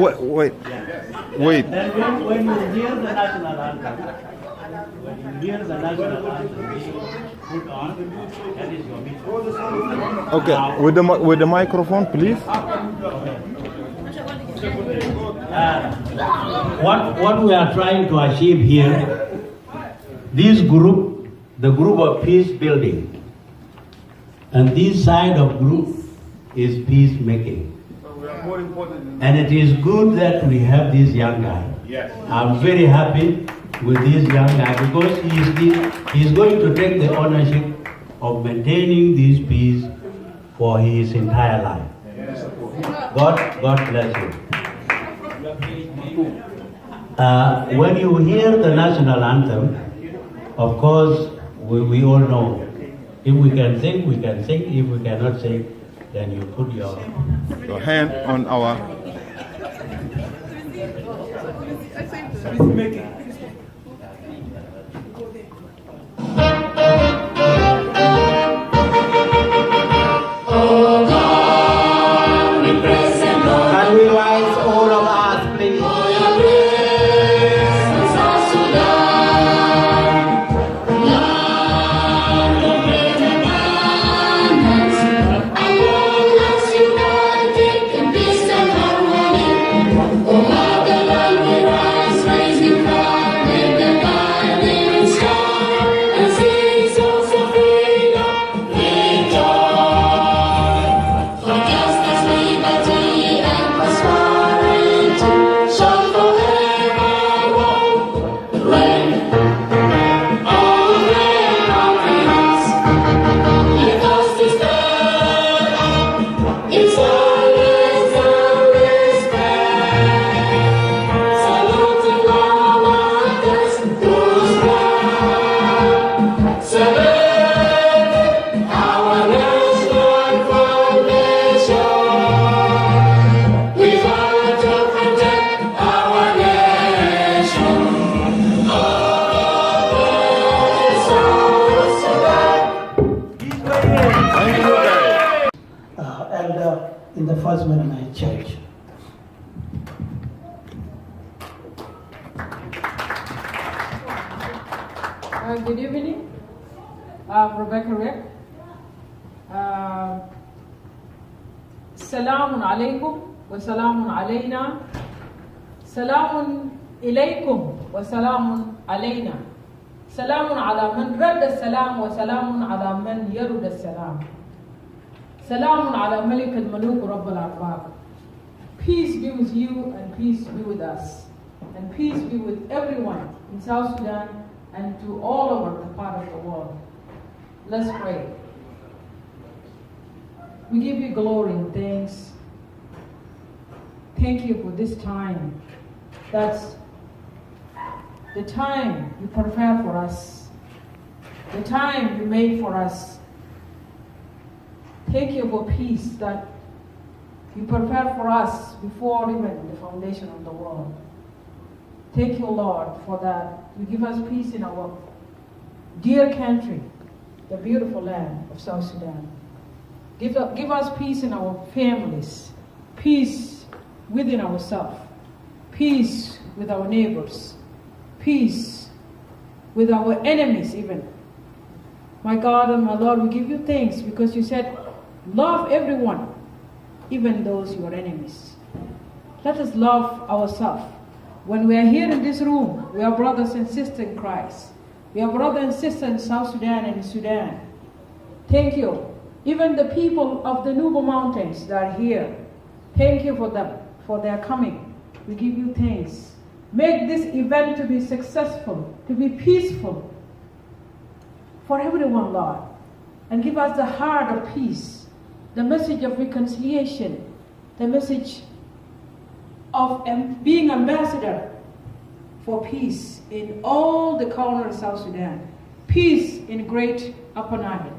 Wait. Then when you hear the national anthem, when you hear the national anthem being put on, that is your mission. Okay, with the microphone, please. What we are trying to achieve here, this group, the group of peace building, and this side of group is peacemaking. And it is good that we have this young guy. Yes. I'm very happy with this young guy because he is going to take the ownership of maintaining this peace for his entire life. God bless you. When you hear the national anthem, of course, we all know. If we can sing, we can sing. If we cannot sing, then you put your hand on our. Oh God, we praise and Lord. Can we rise, all of us, please? For your grace in South Sudan. Lord, we praise and abundance. Among us united in peace and harmony. Oh, how the land we rise, raising flag with the guiding star, and sing songs of freedom, victory. For justice, liberty, and prosperity shall forever reign. All hail our Prince, because this day is always our respect. Saluting all mothers whose blood cemented our national foundation. We vow to protect our nation. Oh, South Sudan. Elder in the First Mennonite Church. Good evening. I'm Rebecca Rick. Salamun alaikum wa salamun alayna. Salamun ilaykum wa salamun alayna. Salamun ala man radda salam wa salamun ala man yarudda salam. Salamun ala malik al-maluk rabb al-arbab. Peace be with you and peace be with us. And peace be with everyone in South Sudan and to all over the part of the world. Let's pray. We give you glory and thanks. Thank you for this time. That's the time you prepared for us. The time you made for us. Thank you for peace that you prepared for us before even the foundation of the world. Thank you, Lord, for that. You give us peace in our dear country, the beautiful land of South Sudan. Give us peace in our families, peace within ourselves, peace with our neighbors, peace with our enemies even. My God and my Lord, we give you thanks because you said, love everyone, even those your enemies. Let us love ourselves. When we are here in this room, we are brothers and sisters in Christ. We are brothers and sisters in South Sudan and in Sudan. Thank you. Even the people of the Nuba Mountains that are here, thank you for them, for their coming. We give you thanks. Make this event to be successful, to be peaceful for everyone, Lord. And give us the heart of peace, the message of reconciliation, the message of being ambassador for peace in all the corners of South Sudan. Peace in Great Upper Nile.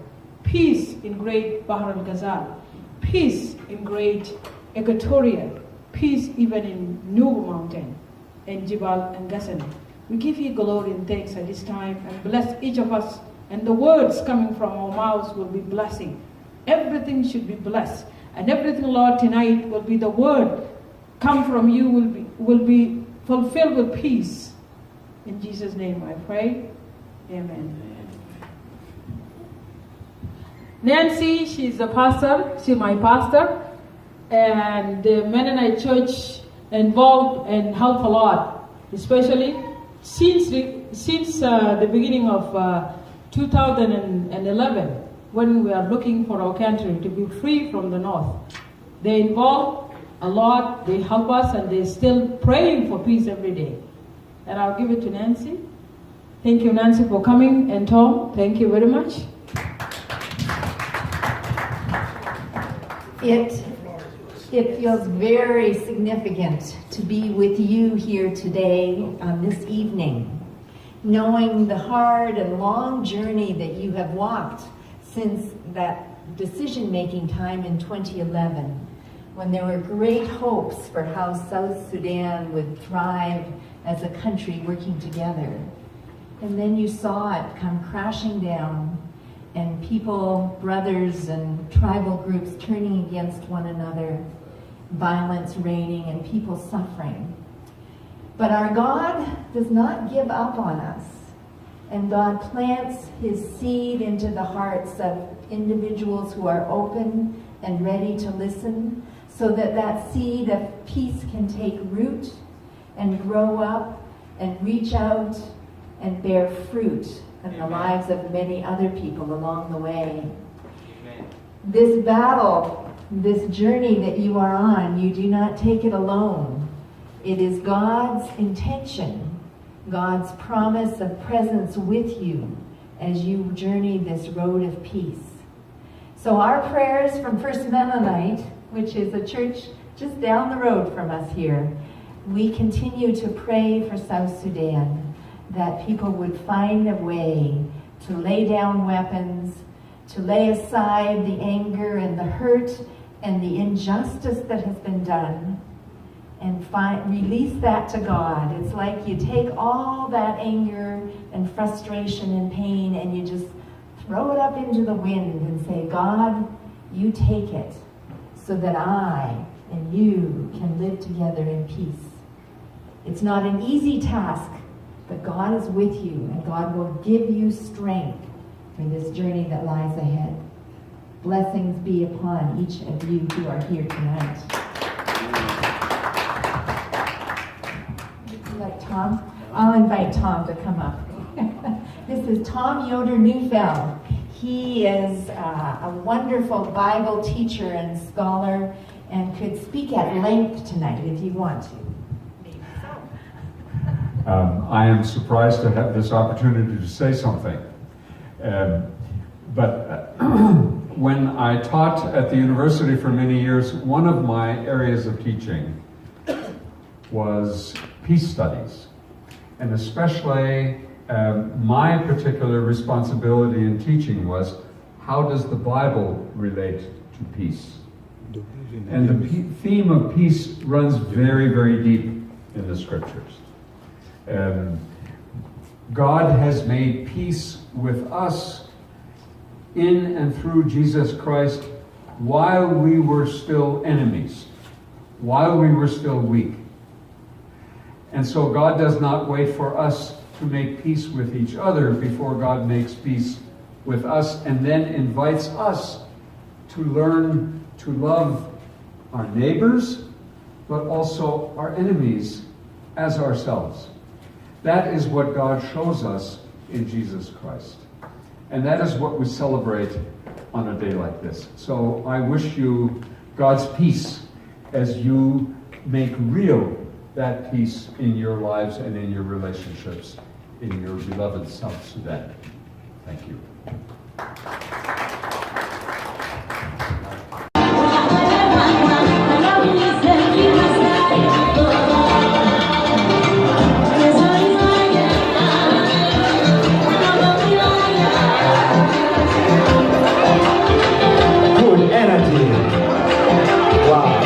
Peace in Great Bahr al-Ghazal. Peace in Great Equatoria. Peace even in Nuba Mountain and Jibal and Gassan. We give you glory and thanks at this time and bless each of us, and the words coming from our mouths will be blessing. Everything should be blessed, and everything, Lord, tonight will be the word come from you will be fulfilled with peace. In Jesus' name I pray. Amen. Nancy, she's a pastor. She's my pastor. And the Mennonite Church involved and helped a lot, especially since the beginning of 2011, when we are looking for our country to be free from the North. They involved a lot, they help us, and they're still praying for peace every day. And I'll give it to Nancy. Thank you, Nancy, for coming, and Tom, thank you very much. It feels very significant to be with you here today on this evening, knowing the hard and long journey that you have walked since that decision-making time in 2011, when there were great hopes for how South Sudan would thrive as a country working together. And then you saw it come crashing down, and people, brothers and tribal groups turning against one another, violence reigning and people suffering. But our God does not give up on us, and God plants his seed into the hearts of individuals who are open and ready to listen, so that that seed of peace can take root and grow up and reach out and bear fruit in the lives of many other people along the way. This battle, this journey that you are on, you do not take it alone. It is God's intention, God's promise of presence with you as you journey this road of peace. So our prayers from First Mennonite, which is a church just down the road from us here, we continue to pray for South Sudan, that people would find a way to lay down weapons, to lay aside the anger and the hurt and the injustice that has been done, and release that to God. It's like you take all that anger and frustration and pain and you just throw it up into the wind and say, God, you take it so that I and you can live together in peace. It's not an easy task, but God is with you, and God will give you strength for this journey that lies ahead. Blessings be upon each of you who are here tonight. Would you like Tom? I'll invite Tom to come up. This is Tom Yoder Neufeld. He is a wonderful Bible teacher and scholar and could speak at length tonight if you want to. I am surprised to have this opportunity to say something. But when I taught at the university for many years, one of my areas of teaching was peace studies. And especially my particular responsibility in teaching was, how does the Bible relate to peace? And the theme of peace runs very, very deep in the scriptures. God has made peace with us in and through Jesus Christ while we were still enemies, while we were still weak. And so God does not wait for us to make peace with each other before God makes peace with us, and then invites us to learn to love our neighbors, but also our enemies as ourselves. That is what God shows us in Jesus Christ. And that is what we celebrate on a day like this. So I wish you God's peace as you make real that peace in your lives and in your relationships in your beloved South Sudan. Thank you. Good energy. Wow.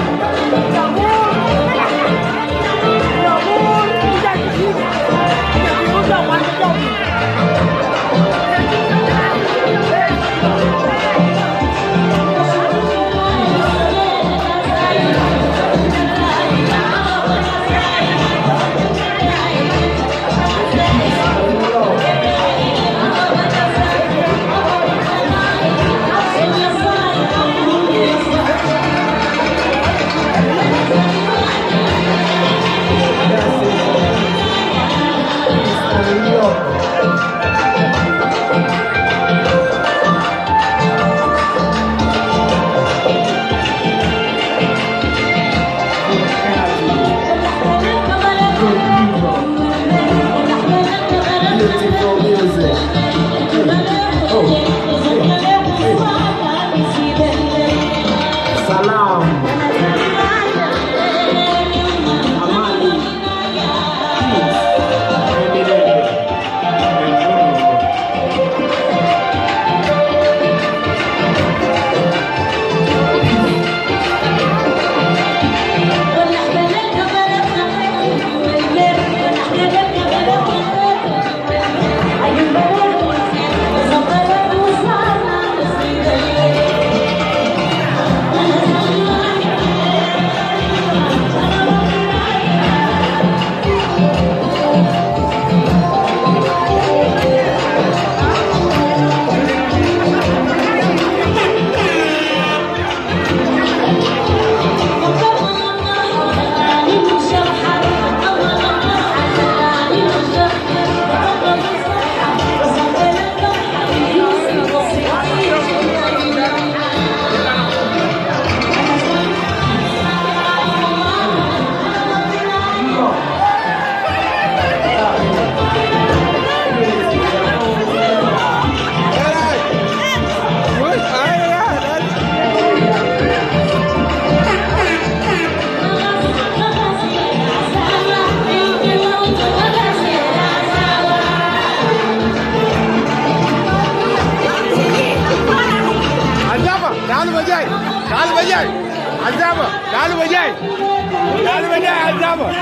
عزابة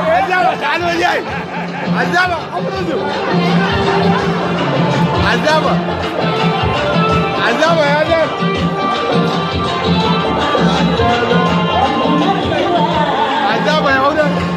عزابة تعالوا جاي عزابة ابرزوا عزابة عزابة يا زلمة عزابة يا هدى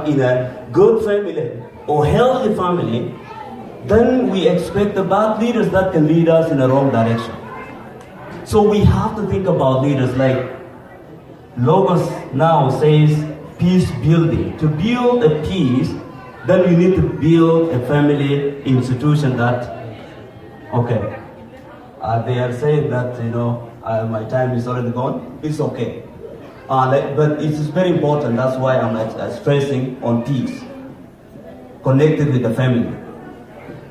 In a good family or healthy family, then we expect the bad leaders that can lead us in the wrong direction. So we have to think about leaders like Logos now says peace building. To build a peace, then you need to build a family institution that, okay, they are saying that, my time is already gone. It's okay. But it is very important, that's why I'm stressing on peace, connected with the family,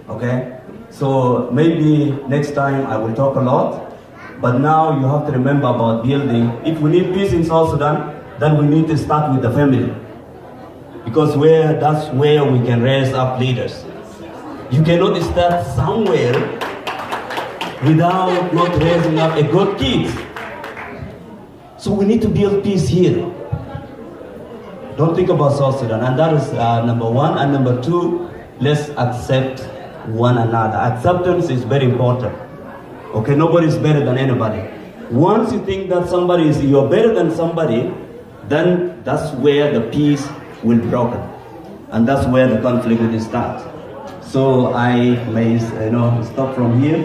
okay? So maybe next time I will talk a lot, but now you have to remember about building. If we need peace in South Sudan, then we need to start with the family, because that's where we can raise up leaders. You cannot start somewhere without not raising up a good kids. So we need to build peace here. Don't think about South Sudan. And that is number one. And number two, let's accept one another. Acceptance is very important. Okay, nobody is better than anybody. Once you think that you're better than somebody, then that's where the peace will be broken. And that's where the conflict will start. So I may stop from here,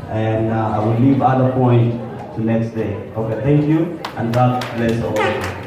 and I will leave other point to next day. Okay, thank you, and God bless all of you.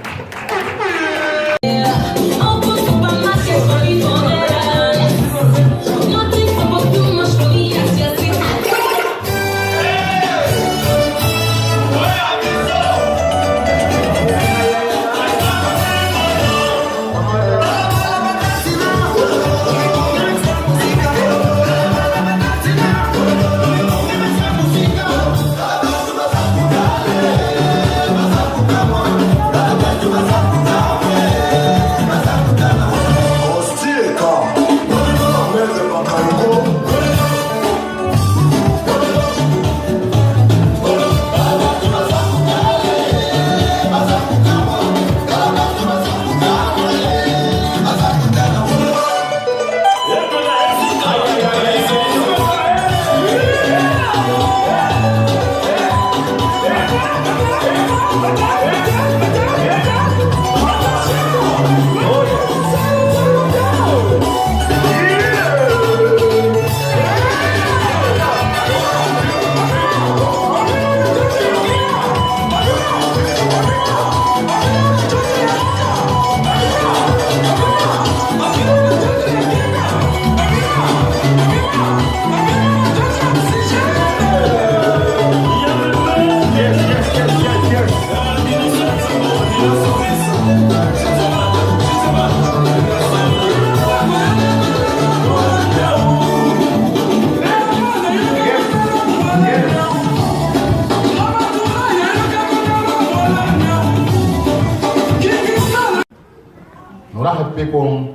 نرحب بكم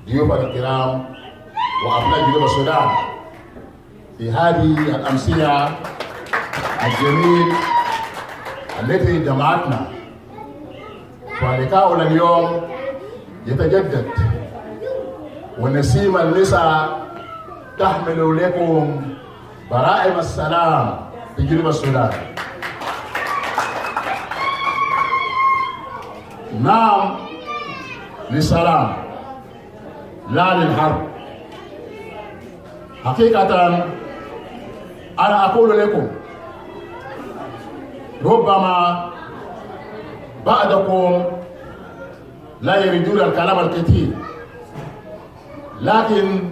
ضيوف الكرام وأبناء جنوب السودان في هذه الأمسية الجميل التي جمعتنا، ولقاؤنا اليوم يتجدد، ونسيم النساء تحمل لكم برائم السلام في جنوب السودان. نعم للسلام لا للحرب. حقيقة أنا أقول لكم ربما بعضكم لا يريدون الكلام الكثير، لكن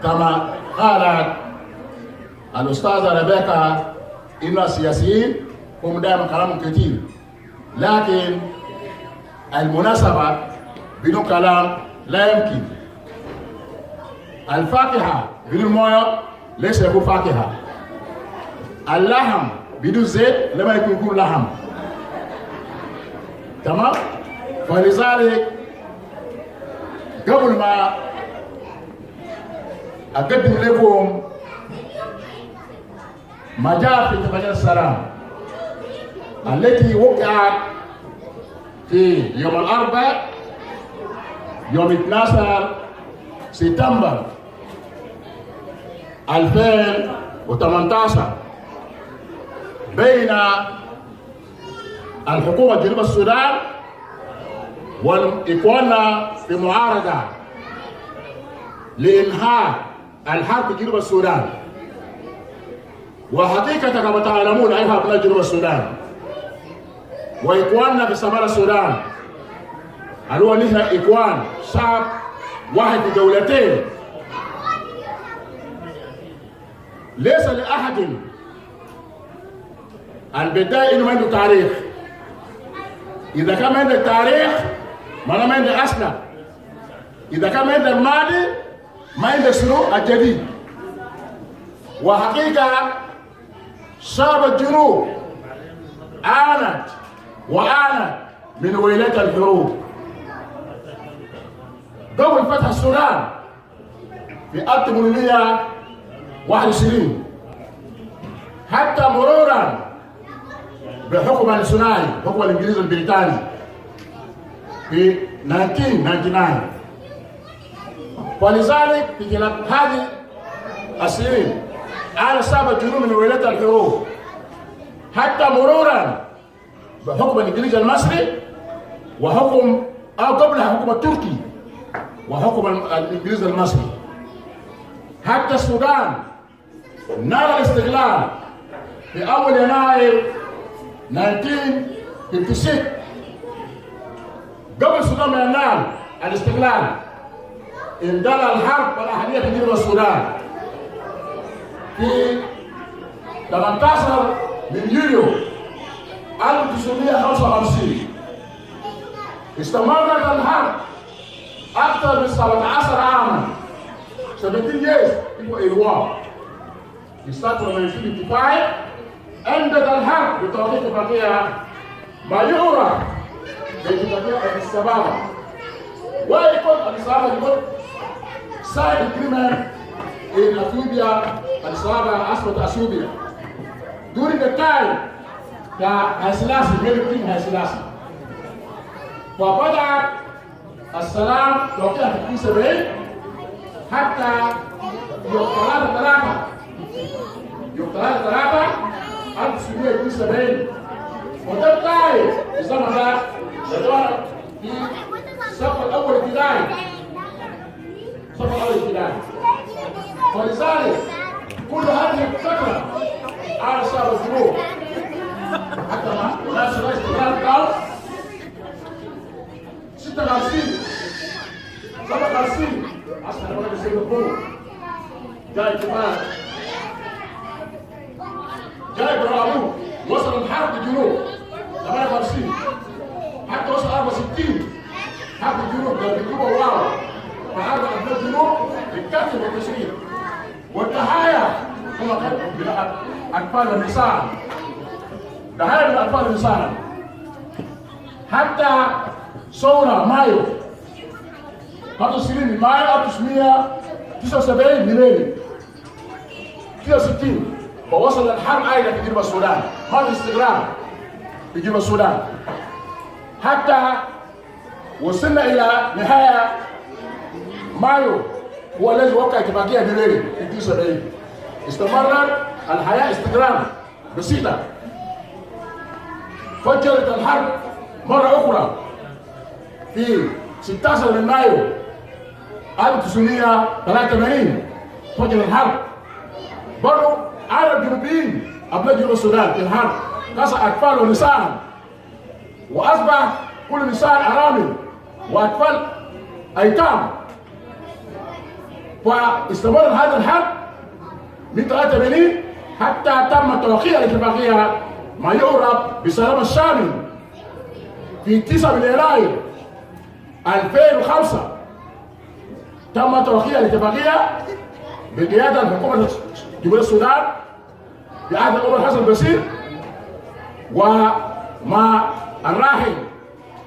كما قالت الأستاذة ربيكا إن السياسيين هم دائما كلام كثير، لكن المناسبة بدون كلام لا يمكن. الفاكهة بدون مويه ليس يكون فاكهة. اللحم بدون زيت لما يكون لحم. تمام؟ فلذلك قبل ما أقدم لكم ما جاء في اتفاقية السلام التي وقعت في يوم الأربعاء يوم 12 سبتمبر 2018 بين الحكومة جنوب السودان والإخوان في معارضة لإنهاء الحرب في جنوب السودان. وحقيقة كما تعلمون أيها أبناء جنوب السودان وإخواننا في شمال السودان، هو نحن إخوان شعب واحد في دولتين. ليس لأحد البداية إنه ما عنده تاريخ. إذا كان عندك تاريخ ما عندك أصلا. إذا كان عندك الماضي ما عندك شنو الجديد. وحقيقة شعب الجنوب عانت وعانت من ويلات الحروب. قبل فتح السودان في 1821 حتى مرورا بحكم الثنائي حكم الانجليزي البريطاني في 1999. ولذلك في خلال هذه السنين عانى الشعب الجنوبي من ويلات الحروب حتى مرورا بحكم الانجليزي المصري وحكم او قبلها حكم التركي وحكم الانجليزي المصري. حتى السودان نال الاستقلال في اول يناير 1956. قبل السودان ما ينال الاستقلال اندلع الحرب الاهليه في جنوب السودان في 18 من يوليو 1955. استمرت الحرب أكثر من 17 عاما. 17 years people in war. We start from 1955. أنجز الحرب بتوقيع اتفاقية ما يعرف باتفاقية السبابة. ويكون السبابة يكون side agreement in Ethiopia and Sabah aspect Ethiopia. During the time that Selassie, King Selassie, وبدأ السلام توقيع في 70 حتى يوم 3 1972. وده بداية الزمن ده يدور في الصف الأول ابتدائي. ولذلك كل هذه الفترة على شعب الجنوب حتى ما ناس الاستقلال بتاعه 56 57 عشان الراجل يصير القوة جاي كمان جاي برامو وصل الحرب الجنوب 58 حتى وصل 64 حرب الجنوب ده بيجيبوا واو فحرب الجنوب بالكتف والتشريع والضحايا هم من اطفال النساء ضحايا من اطفال النساء حتى ثورة مايو 21 مايو 1979 ميلادي 69 فوصل الحرب ايضا في جنوب السودان ما في استقرار في جنوب السودان حتى وصلنا إلى نهاية مايو هو الذي وقع اتفاقية بليري في 72. استمرت الحياة استقرار بسيطة. فجرت الحرب مرة أخرى في 16 من مايو 1983 فجر الحرب. برضو على الجنوبيين أبناء جنوب السودان في الحرب كسر أطفال ونساء، وأصبح كل نساء أرامل وأطفال أيتام. واستمر هذا الحرب من 83 حتى تم توقيع الاتفاقية ما يعرف بسلام الشامل في 9 من يناير 2005. تم توقيع الاتفاقية بقيادة حكومة جمهورية السودان بعهد عمر حسن البشير ومع الراحل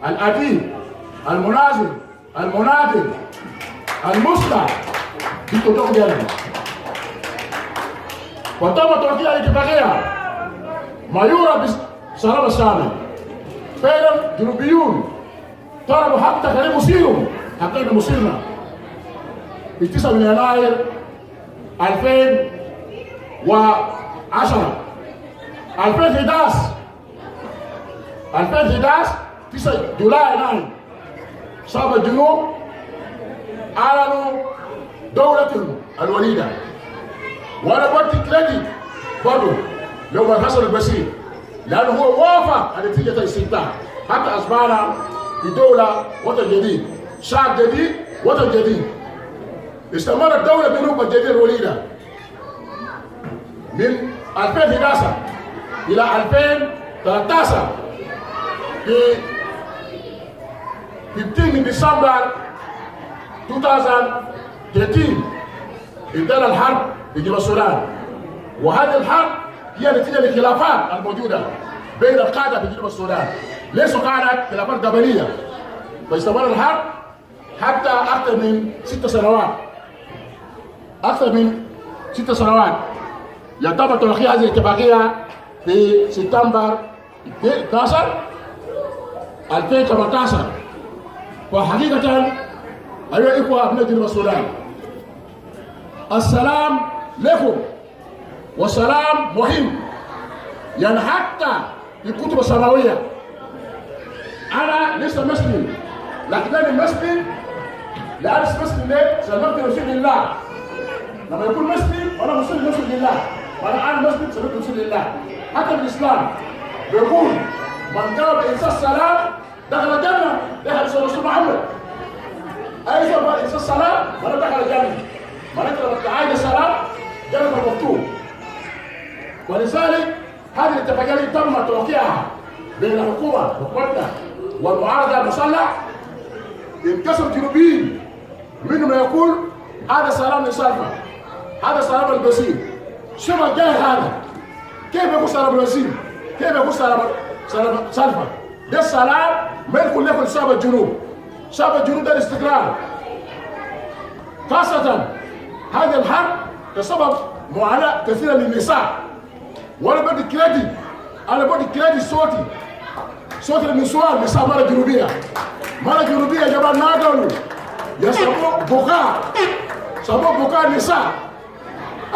الأديب المناضل المناضل المصلح دكتور جلال. وتم توقيع الاتفاقية ما يعرف بسلام الشامل. فعلا جنوبيون طلبوا حق تقرير مصيرهم، حقيقة مصيرنا في 9 من يناير 2010. 2011 9 جولاي 9 شعب الجنوب أعلنوا دولتهم الوليدة. وأنا بدي كريدت برضه لعمر حسن البشير لأنه هو وافق على نتيجة الاستفتاء حتى أصبحنا في دولة وطن جديد، شعب جديد، وطن جديد. استمرت دولة جنوب الجديدة الوليدة من 2011 إلى 2013. في 15 من ديسمبر 2013 انتهى الحرب في جنوب السودان. وهذه الحرب هي نتيجة للخلافات الموجودة بين القادة في جنوب السودان، ليسوا قادة خلافات قبلية. فاستمر الحرب حتى أكثر من 6 سنوات. أكثر من 6 سنوات. يتم توقيع هذه الاتفاقية في سبتمبر 12 2018. وحقيقة أيها الإخوة أبناء جنوب السودان، السلام لكم والسلام مهم. يعني حتى في الكتب السماوية أنا لسه مسلم، لكنني مسلم لأن مسلم ليه؟ سلمت رسول الله. لما يكون مسلم وأنا مسلم رسول الله، وأنا مسلم سلمت رسول الله. حتى في الإسلام بيقول من جاب إنسان السلام دخل الجنة، دخل رسول محمد. أي زمان إنسان السلام وأنا دخل الجنة. معناته لما تعايد السلام جنة المفتوح. ولذلك هذه الاتفاقية اللي تم توقيعها بين حكومتنا والمعارضة المسلح انقسم جنوبيين، منهم يقول هذا سلام لسلفة، هذا سلام البشير. شو الجاهل هذا؟ كيف يقول سلام البشير؟ كيف يقول سلام سلفة؟ ده السلام ما يكون لكم شعب الجنوب. شعب الجنوب ده الاستقرار. خاصة هذه الحرب تسبب معاناة كثيرة للنساء. وانا بدي كريدت، انا بدي كريدت صوت النسوان نساء مرة جنوبية. مرة جنوبية يا جماعة نادوا يسموه بكاء، سموه بكاء النساء.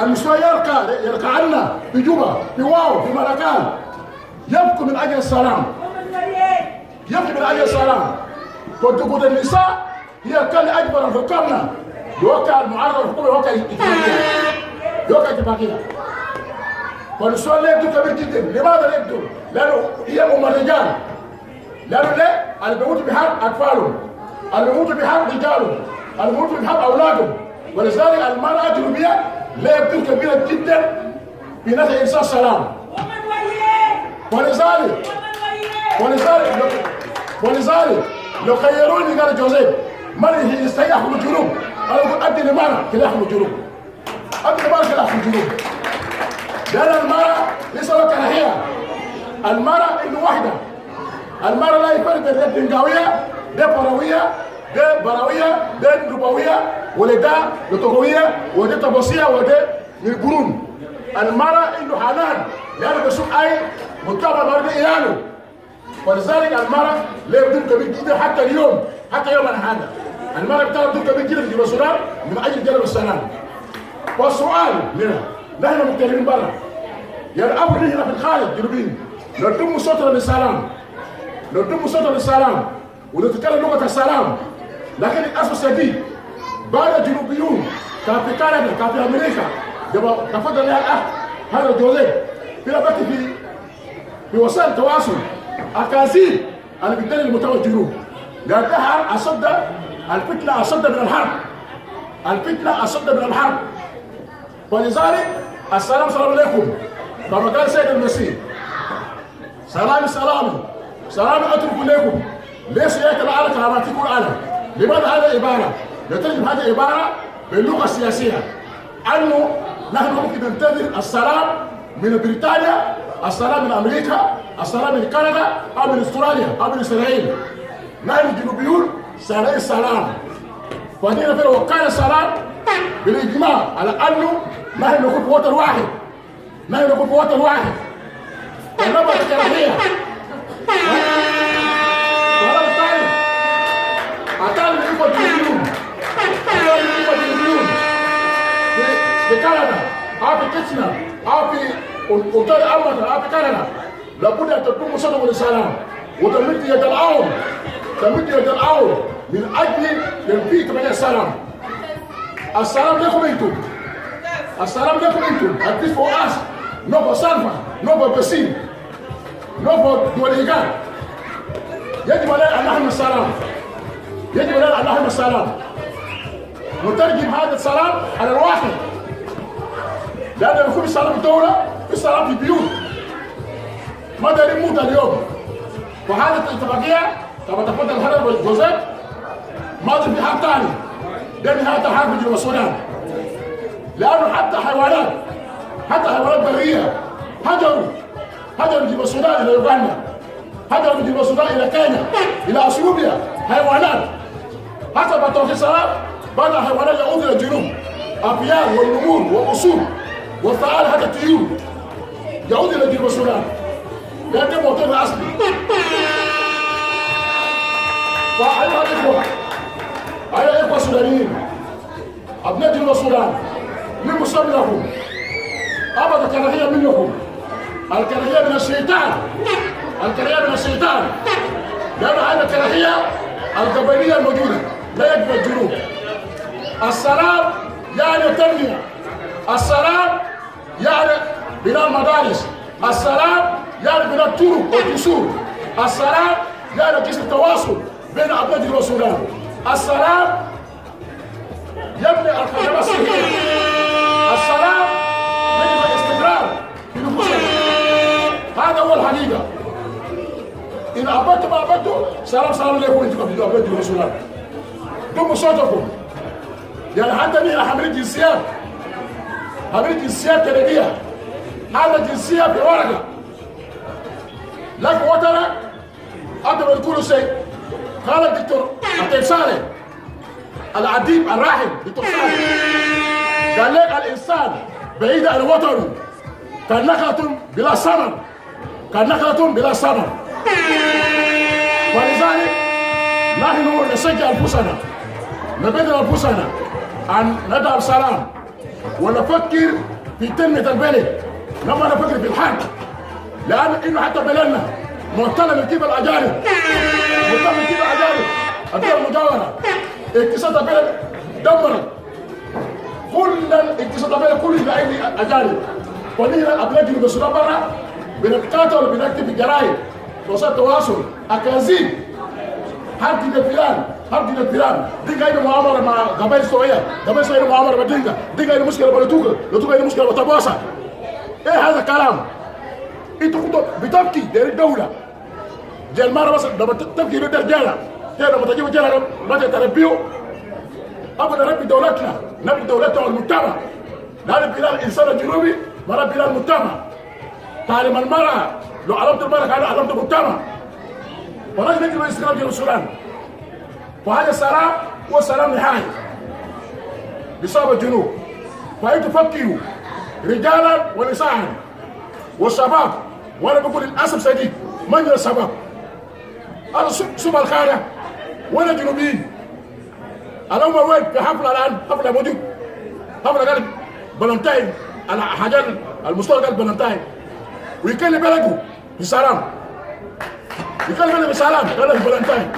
النسوان يركعن في جوبا، في واو، في ملكان، يبكوا من اجل السلام، يبكوا من اجل السلام. وتقول النساء هي كان اكبر الحكامنا يوقع المعارضة الحكومة، يوقع اتفاقية. والنسوان لا يبدو كبير جدا. لماذا لا يبدو؟ لأنه هي أم الرجال. لأنه ليه؟ اللي بيموتوا بحرب أطفالهم، اللي بيموتوا بحرب رجالهم، اللي بيموتوا بحرب أولادهم. ولذلك المرأة الجنوبية لا يبدو كبيرة جدا في نفع إنسان السلام. ولذلك لو خيروني قال جوزيف من يستحق يحكم الجنوب، أنا أقول أدي لمرأة كده يحكم الجنوب، أدي لمرأة كده يحكم الجنوب. لأن المرأة ليس لها كراهية. المرأة إنه واحدة. المرأة لا يفرق بين الدنقاوية، ده براوية، ده براوية، ده ربوية، ولا ده لطغوية، وده طبوسية، وده من القرون. المرأة إنه حنان، لأنه بيشوف أي متابع مرضى إياله. ولذلك المرأة لا بدون كبير جدا حتى اليوم، حتى يومنا هذا المرأة بتعرف بدون كبير جدا في جنوب السودان من اجل جلب السلام. والسؤال لنا نحن مقتربين برا، يعني امر هنا في الخارج الجنوبيين نضم صوتنا للسلام، نضم صوتنا للسلام ونتكلم لغه السلام، لكن للاسف الشديد بعض الجنوبيون كان في كندا كان في امريكا كما تفضل لها الاخ هذا جوزيف في ربط في وسائل التواصل اكاذيب اللي بتدل المستوى الجنوب، لانها اصد الفتنه اصد من الحرب، الفتنه اصد من الحرب. ولذلك السلام عليكم كما قال سيد المسيح، سلامي سلامي اترك لكم ليس ياتي على كراماتكم انا. لماذا هذه عباره؟ نترجم هذه عباره باللغه السياسيه انه نحن ممكن ننتظر السلام من بريطانيا، السلام من امريكا، السلام من كندا او من استراليا او من اسرائيل. نحن الجنوبيون سنريد السلام، فهنا في وكان السلام بالاجماع على انه نحن نكون في وطن واحد، نحن نكون في وطن واحد. ونبغى الكراهيه وهذا الثاني الاخوه الجنوبيون في كندا او في كيتشنر او في اوتيل امازون او في كندا لابد ان تكون مصدقه للسلام وتمد يد العون، تمد يد العون من اجل تنفيذ كمان السلام. السلام لكم انتم، السلام لكم انتم. And this for us, not for Salva, not for Basim, not for Dualigan. يجب علينا ان نحمي السلام، يجب علينا ان نحمي السلام. نترجم هذا السلام على الواقع، لأن يكون السلام في الدولة، في السلام في البيوت. ما دارين نموت اليوم. وهذه الاتفاقية كما تفضل الحرب جوزيف ما في حق ثاني، ده نهاية الحرب في جنوب السودان. لأنه حتى حيوانات برية هجروا جنوب السودان إلى يوغندا، هجروا جنوب السودان إلى كينيا، إلى أثيوبيا. حيوانات حتى بتوقيت السلام بعض الحيوانات يعود إلى الجنوب، الأبيار والنمور والأسود والثعالب حتى الطيور يعود إلى جنوب السودان، لأن ده موطننا الأصلي. فأيها الإخوة، أيها الإخوة السودانيين أبناء جنوب السودان، من مسلم لكم أبدا الكراهية منكم، الكراهية من الشيطان، الكراهية من الشيطان، لأن هذه الكراهية القبلية الموجودة لا يجب الجنوب. السلام يعني التنمية، السلام يعني بناء المدارس، السلام يعني بناء الطرق والجسور، السلام يعني جسر التواصل بين أبناء جنوب السودان، السلام يبني الخدمات الصحية، السلام يجب الاستقرار في نفوسنا. هذا هو الحقيقة. إن أبدتم ما أبدتم سلام عليكم أنتم في أبناء جنوب السودان. ضموا صوتكم. يعني حتى نحن حاملين جنسيات، حاملين جنسيات كندية، هذا جنسية في ورقة. لكن وطنك أنت بتقولوا شيء. قال الدكتور عطيب صالح الأديب الراحل دكتور صالح قال لك الإنسان بعيد عن وطنه كنخلة بلا ثمر، كنخلة بلا ثمر. ولذلك نحن نشجع أنفسنا، نبذل أنفسنا أن ندعم السلام ونفكر في تنمية البلد، لما نفكر في الحرب، لأن إنه حتى بلدنا مهتم من قبل الأجانب، مهتم من قبل الأجانب، الدول المجاورة. اقتصاد البلد دمرت، كل اقتصاد البلد كله بأيدي الأجانب. ونحن أبناء جنوب السودان برا بنتقاتل وبنكتب الجرايد وسائل التواصل أكاذيب، حرب دين فلان، حرب دين فلان، دينغا عنده مؤامرة مع قبائل سورية، قبائل سورية عنده مؤامرة مع دينغا، دينغا عنده مشكلة مع لتوكا، لتوكا عنده مشكلة مع تبوسا. إيه هذا الكلام؟ أنتوا كنتوا بتبكي دير الدولة. جل مرة مثلا لما تبكي لدى الرجالة، لما تجيب الرجالة ما تربيه، أبدا نربي دولتنا، نربي دولتنا والمجتمع. لا نربي الإنسان الجنوبي، ما نربي المجتمع. تعلم المرأة، لو علمت المرأة كان علمت المجتمع. ولكن نجد الاستقرار جنوب السودان. وهذا السلام هو سلام نهائي بسبب الجنوب. فأنتوا فكروا رجالا ونساء والشباب، وانا بقول للاسف شديد من الشباب هذا سوق الخانة وين الجنوبيين؟ الأمر وين في حفلة الآن حفلة موجود حفلة قال بلنتاين على حاجات المستوى قال بلنتاين ويكلم بلده بسلام يكلم بلده بسلام قال بلنتاين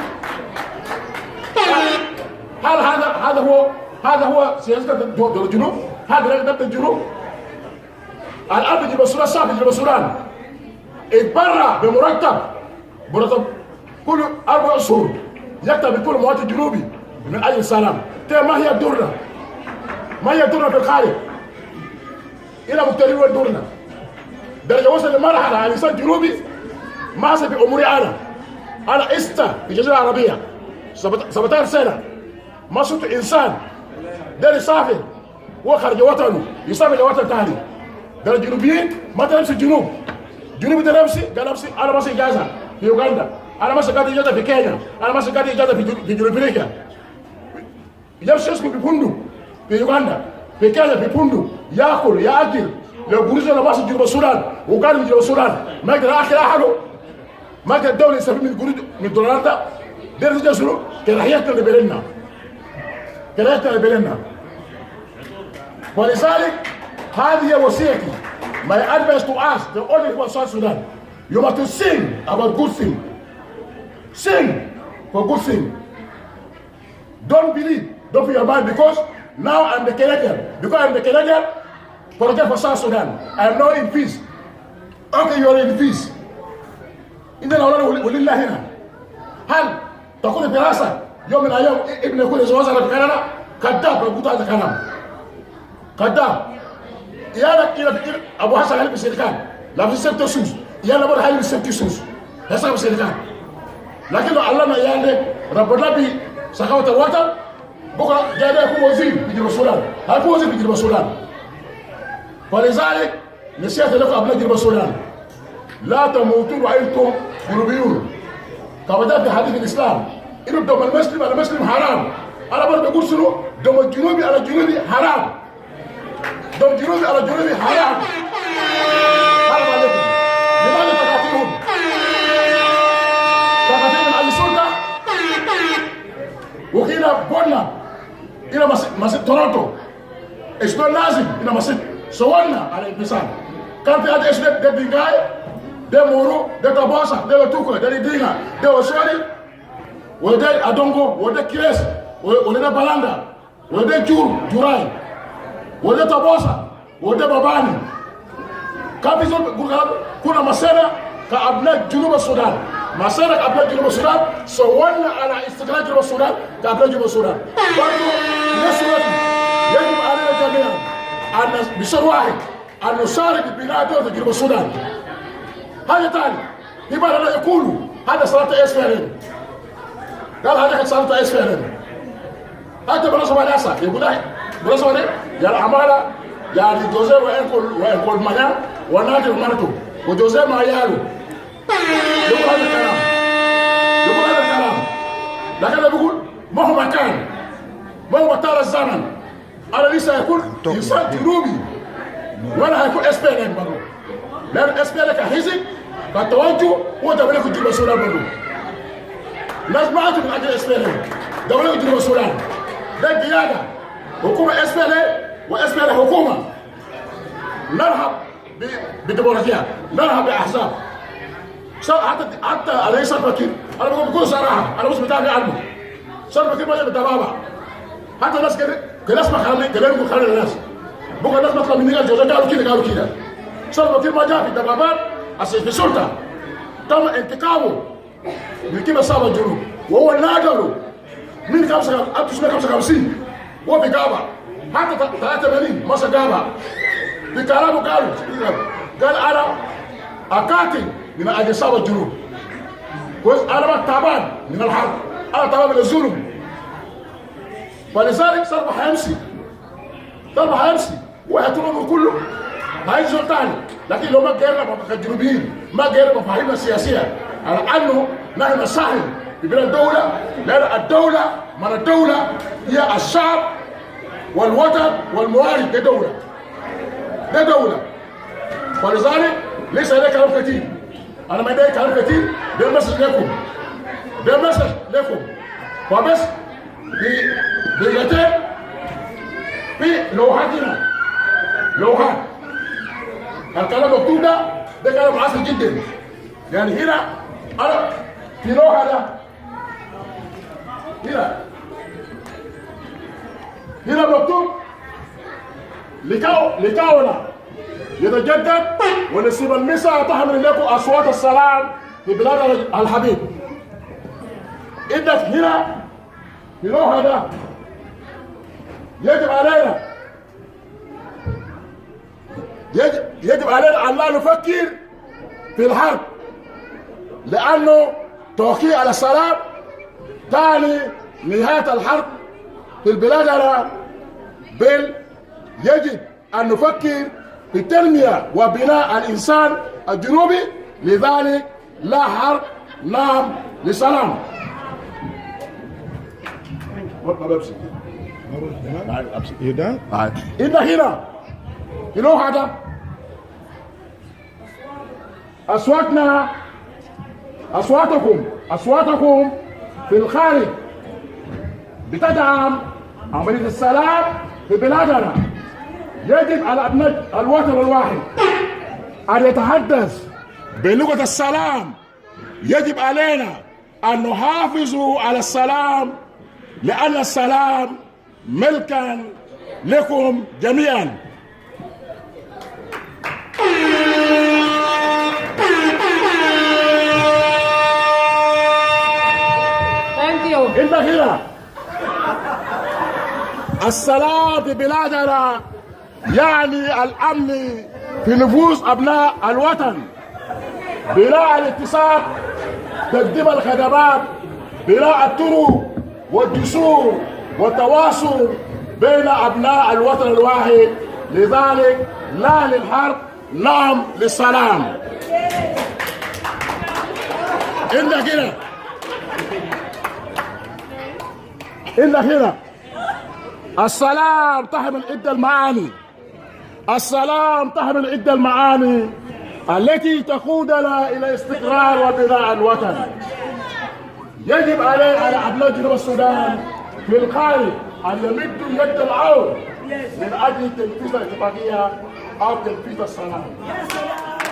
هذا هو سياسة الجنوب هذا نبت الجنوب الآن بيجيب السودان صعب بيجيب السودان اتبرع بمرتب كل 4 شهور يكتب بكل مواطن جنوبي من أي سلام ما هي دورنا ما هي دورنا في الخارج إلى مقتدرين وين دورنا درجة وصل لمرحلة على إنسان جنوبي ما في أموري أنا إستا في الجزيرة العربية 17 سنة ما صرت إنسان ده يسافر هو خارج وطنه يسافر لوطن ثاني ده الجنوبيين ما تنمسي الجنوب جنوبي تنمسي قال نمسي أنا ماسك إجازة في أوغندا أنا ماسك إجازة في كينيا أنا ماسك إجازة في جنوب أفريقيا يمشي يسكن في فندق في أوغندا في كينيا في فندق ياكل ياكل لو بوليس أنا ماسك جنوب السودان وقال في جنوب السودان ما يقدر آخر أحده ما يقدر الدولة يستفيد من الجنود من الدولارات ده رجع شنو؟ كراهيتنا لبلدنا كراهيتنا لبلدنا ولذلك هذه وصيتي my advice to us the only people of South Sudan you must to sing about good thing sing for good thing don't put your mind because now I'm the Canadian project for South Sudan I am now in peace okay you are in peace إذا أولاً ولله هنا هل تكون دراسة يوم من الأيام ابن يكون يتوزع في كندا كذاب يقول هذا الكلام كذاب يانا إلى أبو حسن هل بسيركان لا في سبت سوس يانا بره هل بسبت سوس هسه بسيركان لكن لو علمنا يانا ربنا بي سخاوة الوطن بكرة جاي يكون وزير في جنوب السودان هيكون وزير في جنوب السودان ولذلك نسيت لكم أبناء جنوب السودان لا تموتون وأنتم جنوبيون كما جاء في حديث الإسلام إنه دم المسلم على المسلم حرام أنا برضه بقول شنو دم الجنوبي على الجنوبي حرام دم الجنوبي على الجنوبي حرام حرام عليكم لماذا تقاتلون؟ تقاتلون من أهل السلطة وكينا بونا إلى مسجد تورونتو إشتون لازم إلى مسجد سوالنا على الإنسان كان في هذا إيش ده دينجاي ده مورو ده تباسا ده لتوكو ده دينجا ده وسوالي وده أدونغو وده كيرس وده بالاندا وده جوراي وده تباسا وده باباني كان في زول كنا مسيرة كأبناء جنوب السودان مسيرة كأبناء جنوب السودان سوالنا على استقلال جنوب السودان كأبناء جنوب السودان برضو نسوتي يجب علينا جميعا أن بشر واحد أن نشارك ببناء دولة جنوب السودان هذا تاني لماذا لا يقولوا هذا صلاة إسفارين قال هذا صلاة إسفارين هذا بنصب ناسا يقول لك بنصب يا العمالة يعني جوزيه وإنكول منا ونادر مرتو وجوزيه ما يالو يقول هذا الكلام لكن يقول ما هو مكان ما هو طال الزمن أنا لسه يكون إنسان جنوبي وأنا هيكون إسبانيا برضو لأن إسبانيا كحزب كتوجه هو دولة جنوب السودان برضو لازم أعطي من أجل إسبانيا دولة جنوب السودان ده قيادة حكومة إسبانيا وإسبانيا حكومة نرحب بديمقراطية نرحب بأحزاب حتى عليه سلفا كير أنا بقول بكل صراحة أنا مش متابع عنه سلفا كير ما جاب تبابا حتى الناس كناس ما كلامكم خلي الناس بكره الناس بطلع من نيجا جوزا قالوا كده سلفا كير ما جاء في الدبابات في السلطة تم انتقامه من كيف صاب الجنوب وهو نادره من 1955 هو في غابة حتى 83 مصر غابة في كلامه قال أنا أقاتل من أجل صاب الجنوب أنا ما تعبان من الحرب أنا تعبان من الظلم فلذلك صرف هيمشي وهيطلبه كله هيجي ثاني لكن لو ما غيرنا كجنوبيين ما غيرنا مفاهيمنا السياسيه على انه نحن نساهم في بناء الدوله لان الدوله هي الشعب والوطن والموارد ده دوله ولذلك ليس لدي كلام كثير انا ما عندي كلام كثير ده مسج لكم ده مسج لكم وبس بيجتين في لوحات هنا لوحات الكلام مكتوب ده كلام عصري جدا يعني هنا أنا في لوحة ده هنا مكتوب لكونا يتجدد ونسيب المساء تحمل لكم أصوات السلام في بلاد الحبيب. إنك هنا في لوحة ده يجب علينا أن لا نفكر في الحرب لأنه توقيع على السلام تعني نهاية الحرب في البلاد بل يجب أن نفكر في التنمية وبناء الإنسان الجنوبي لذلك لا حرب نعم لسلام. You done? إن هنا في لوحة أصواتكم في الخارج بتدعم عملية السلام في بلادنا. يجب على أبناء الوطن الواحد أن يتحدث بلغة السلام. يجب علينا أن نحافظ على السلام لأن السلام ملكا لكم جميعا. إن هنا السلام في بلادنا يعني الأمن في نفوس أبناء الوطن بناء الاتساق تقديم الخدمات بناء الطرق والجسور والتواصل بين أبناء الوطن الواحد. لذلك لا للحرب نعم للسلام. إن هنا السلام تحمل عدة المعاني. السلام تحمل عدة المعاني التي تقودنا إلى استقرار وبناء الوطن. يجب على أبناء جنوب السودان في الخارج أن يمدوا يد العون من أجل تنفيذ الاتفاقية أو تنفيذ السلام.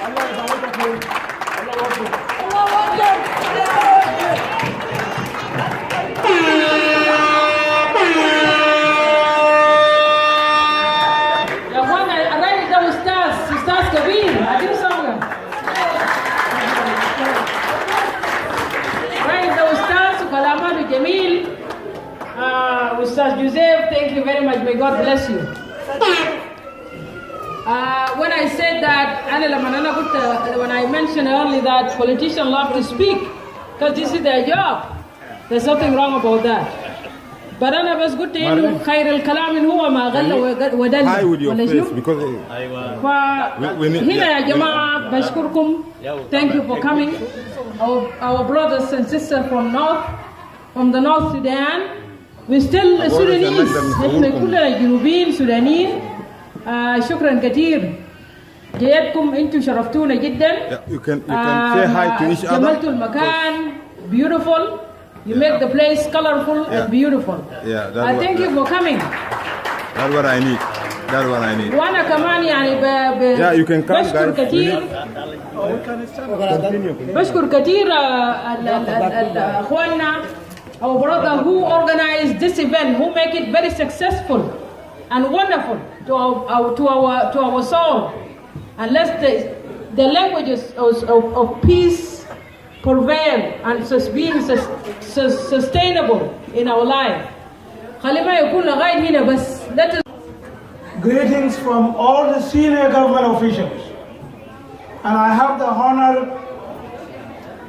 الله يبارك فيك. الله أكبر. يا اخوانا الراجل ده استاذ كبير. اديله صوره. الراجل ده استاذ وكلامه جميل. Ustaz Joseph, thank you very much. May God bless you. When I said that, when I mentioned earlier that politicians love to speak because this is their job, there's something wrong about that. But أنا بس قلت إنه خير الكلام هو ما غل ودل. Hi with your face because هنا يا جماعة بشكركم. Thank you for coming. Our brothers and sisters from the North Sudan. We still Sudanese. نحن كلنا جنوبيين سودانيين. شكرا كثير. جيتكم انتم شرفتونا جدا. You can say hi to each other. جملتوا المكان beautiful. You make the place colorful and beautiful. Yeah, thank you for coming. That's what I need. That's what I need. وأنا كمان يعني Yeah, you can come بشكر guys. كثير. بشكر كثير أخواننا our brother who organized this event, who make it very successful and wonderful to our soul. And let the languages of peace prevail and being sustainable in our life. خلينا يكون لغاية هنا بس. Greetings from all the senior government officials. And I have the honor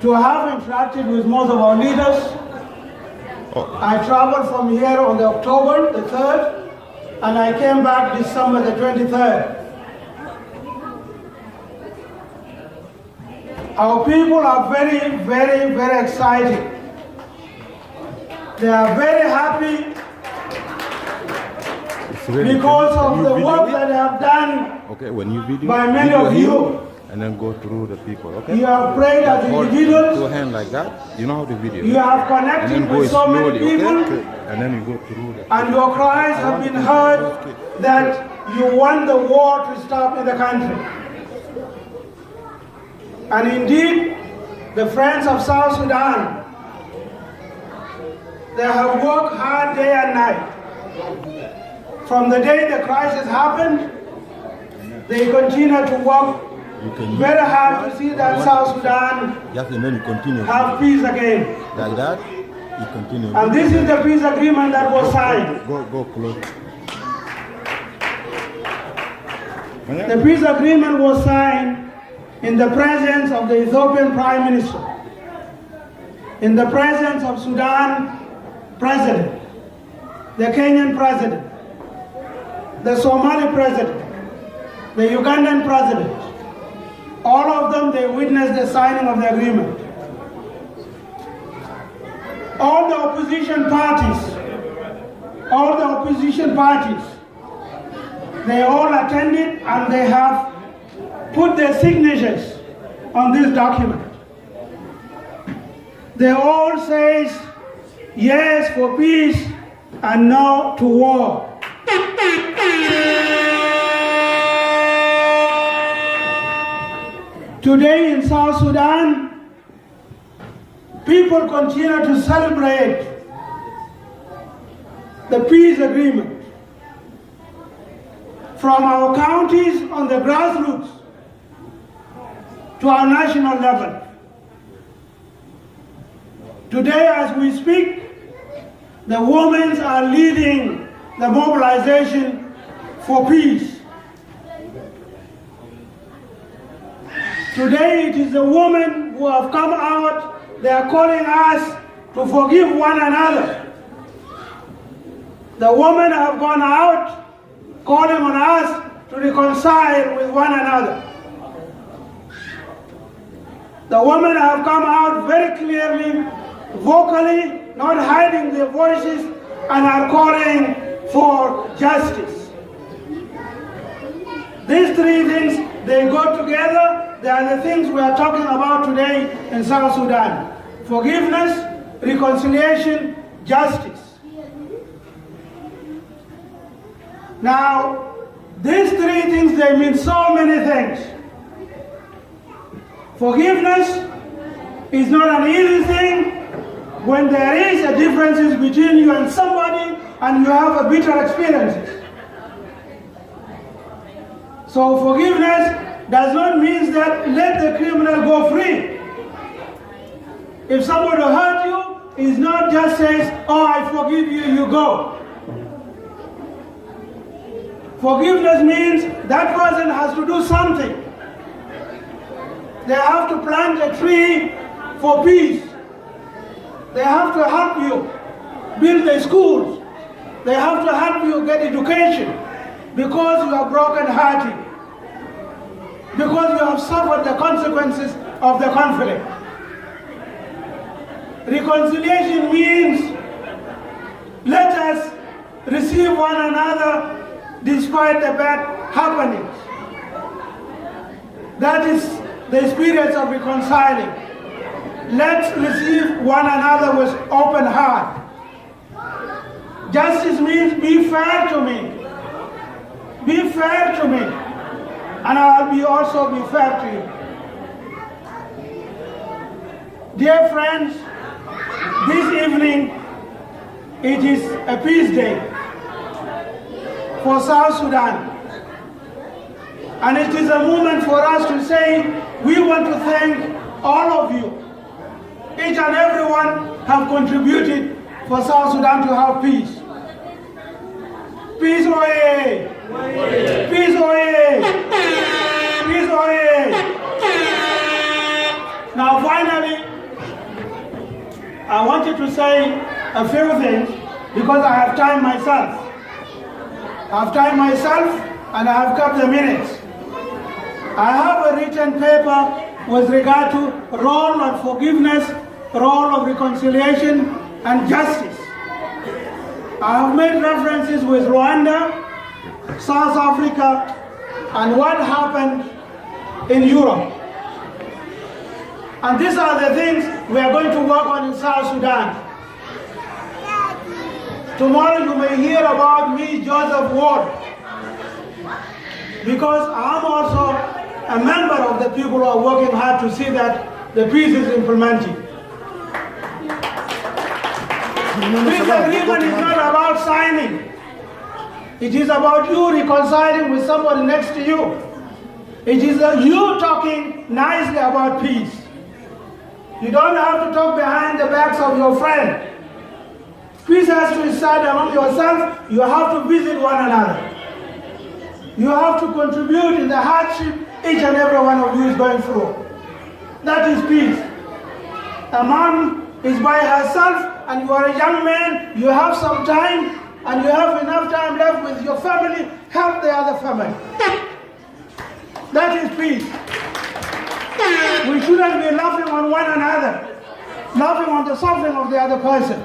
to have interacted with most of our leaders. I traveled from here on the October the 3rd, and I came back December the 23rd. Our people are very, very, very excited. They are very happy because of the work that they have done Okay, when you video, by many of you and then go through the people, okay? You have prayed as Hold individuals. two hands like that. You know how to video. You have and connected then go with so slowly, many people, okay? And then you go through the and your cries have been heard that you want the war to stop in the country. And indeed, the friends of South Sudan, they have worked hard day and night. From the day the crisis happened, they continue to work very hard to see that South Sudan Yes, and then you continue. have peace again. Like that, you continue. And this is the peace agreement that was signed. Go close. The peace agreement was signed in the presence of the Ethiopian Prime Minister, in the presence of Sudan President, the Kenyan President, the Somali President, the Ugandan President. All of them, they witnessed the signing of the agreement. All the opposition parties, they all attended and they have put their signatures on this document. They all say yes for peace and no to war. Today in South Sudan, people continue to celebrate the peace agreement. From our counties on the grassroots to our national level. Today as we speak, the women are leading the mobilization for peace. Today it is the women who have come out, they are calling us to forgive one another. The women have gone out calling on us to reconcile with one another. The women have come out very clearly, vocally, not hiding their voices, and are calling for justice. These three things, they go together. They are the things we are talking about today in South Sudan. Forgiveness, reconciliation, justice. Now, these three things, they mean so many things. Forgiveness is not an easy thing when there is a differences between you and somebody and you have a bitter experiences. So forgiveness does not mean that let the criminal go free. If somebody hurt you, it's not just says, oh, I forgive you, you go. Forgiveness means that person has to do something. They have to plant a tree for peace. They have to help you build the schools. They have to help you get education because you are broken-hearted, because you have suffered the consequences of the conflict. Reconciliation means let us receive one another despite the bad happenings. That is the experience of reconciling. Let's receive one another with open heart. Justice means be fair to me. Be fair to me. And I'll also be fair to you. Dear friends, this evening, it is a peace day for South Sudan. And it is a moment for us to say, we want to thank all of you. Each and every one have contributed for South Sudan to have peace. Peace, oye! Peace, oye! Peace, oye! Now finally, I wanted to say a few things because I have time myself. I have time myself and I have kept the minutes. I have a written paper with regard to role of forgiveness, role of reconciliation and justice. I have made references with Rwanda, South Africa, and what happened in Europe. And these are the things we are going to work on in South Sudan. Tomorrow you may hear about me, Joseph Ward, because I'm also a member of the people who are working hard to see that the peace is implemented. Peace agreement is not about signing. It is about you reconciling with somebody next to you. It is you talking nicely about peace. You don't have to talk behind the backs of your friend. Peace has to start among yourself. You have to visit one another. You have to contribute in the hardship each and every one of you is going through. That is peace. A mom is by herself and you are a young man, you have some time and you have enough time left with your family, help the other family. That is peace. We shouldn't be laughing on one another, laughing on the suffering of the other person.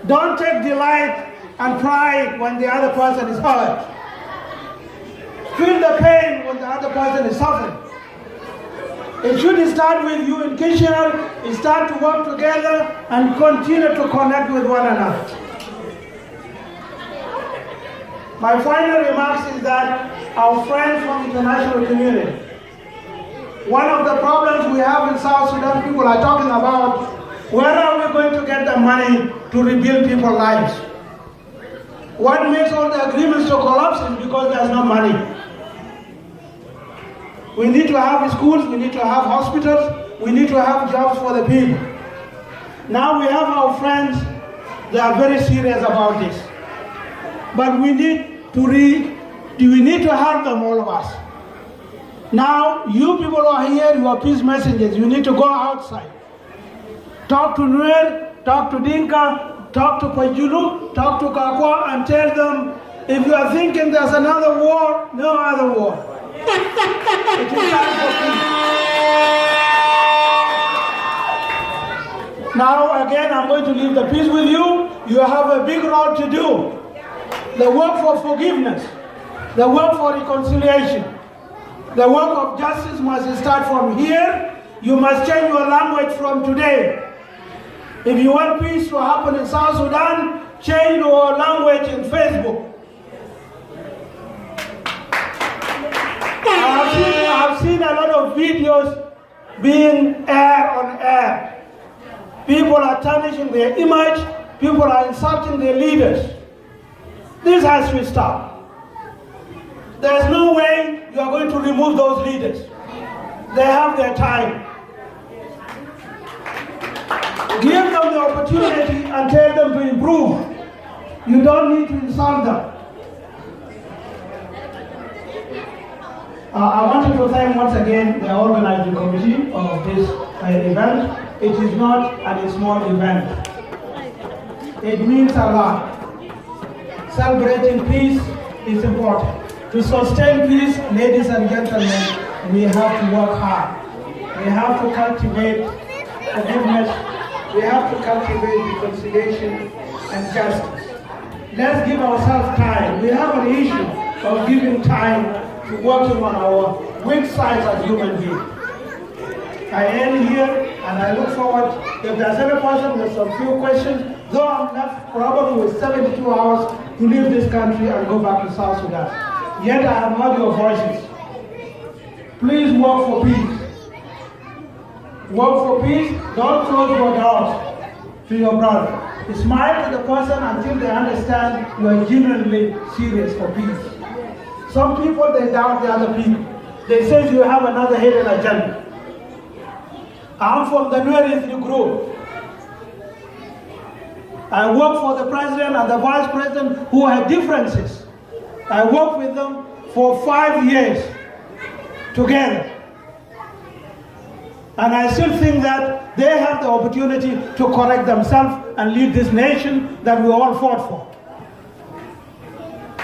Don't take delight and pride when the other person is hurt. Feel the pain when the other person is suffering. It should start with you in Kitchener, start to work together and continue to connect with one another. My final remarks is that our friends from the international community, one of the problems we have in South Sudan, people are talking about, where are we going to get the money to rebuild people's lives? What makes all the agreements to collapse is because there's no money. We need to have schools, we need to have hospitals, we need to have jobs for the people. Now we have our friends, they are very serious about this. But we need to help them, all of us. Now, you people who are here, you are peace messengers, you need to go outside. Talk to Nuer, talk to Dinka, talk to Kwajulu, talk to Kakwa, and tell them, if you are thinking there's another war, no other war. It is time for peace. Now again, I'm going to leave the peace with you. You have a big role to do. The work for forgiveness, the work for reconciliation, the work of justice must start from here. You must change your language from today. If you want peace to happen in South Sudan, change your language in Facebook. I've seen a lot of videos being aired on air. People are tarnishing their image. People are insulting their leaders. This has to stop. There's no way you are going to remove those leaders. They have their time. Give them the opportunity and tell them to improve. You don't need to insult them. I wanted to thank once again the organizing committee of this event. It is not a small event. It means a lot. Celebrating peace is important. To sustain peace, ladies and gentlemen, we have to work hard. We have to cultivate forgiveness. We have to cultivate reconciliation and justice. Let's give ourselves time. We have an issue of giving time to working on our weak sides as human beings. I end here and I look forward, if there's any person with some few questions, though I'm left probably with 72 hours to leave this country and go back to South Sudan. Yet I have heard your voices. Please work for peace. Work for peace, don't close your doors to your brother. Smile to the person until they understand you are genuinely serious for peace. Some people, they doubt the other people. They say you have another hidden agenda. I'm from the Nuer ethnic group. I work for the president and the vice president who had differences. I worked with them for 5 years together. And I still think that they have the opportunity to correct themselves and lead this nation that we all fought for.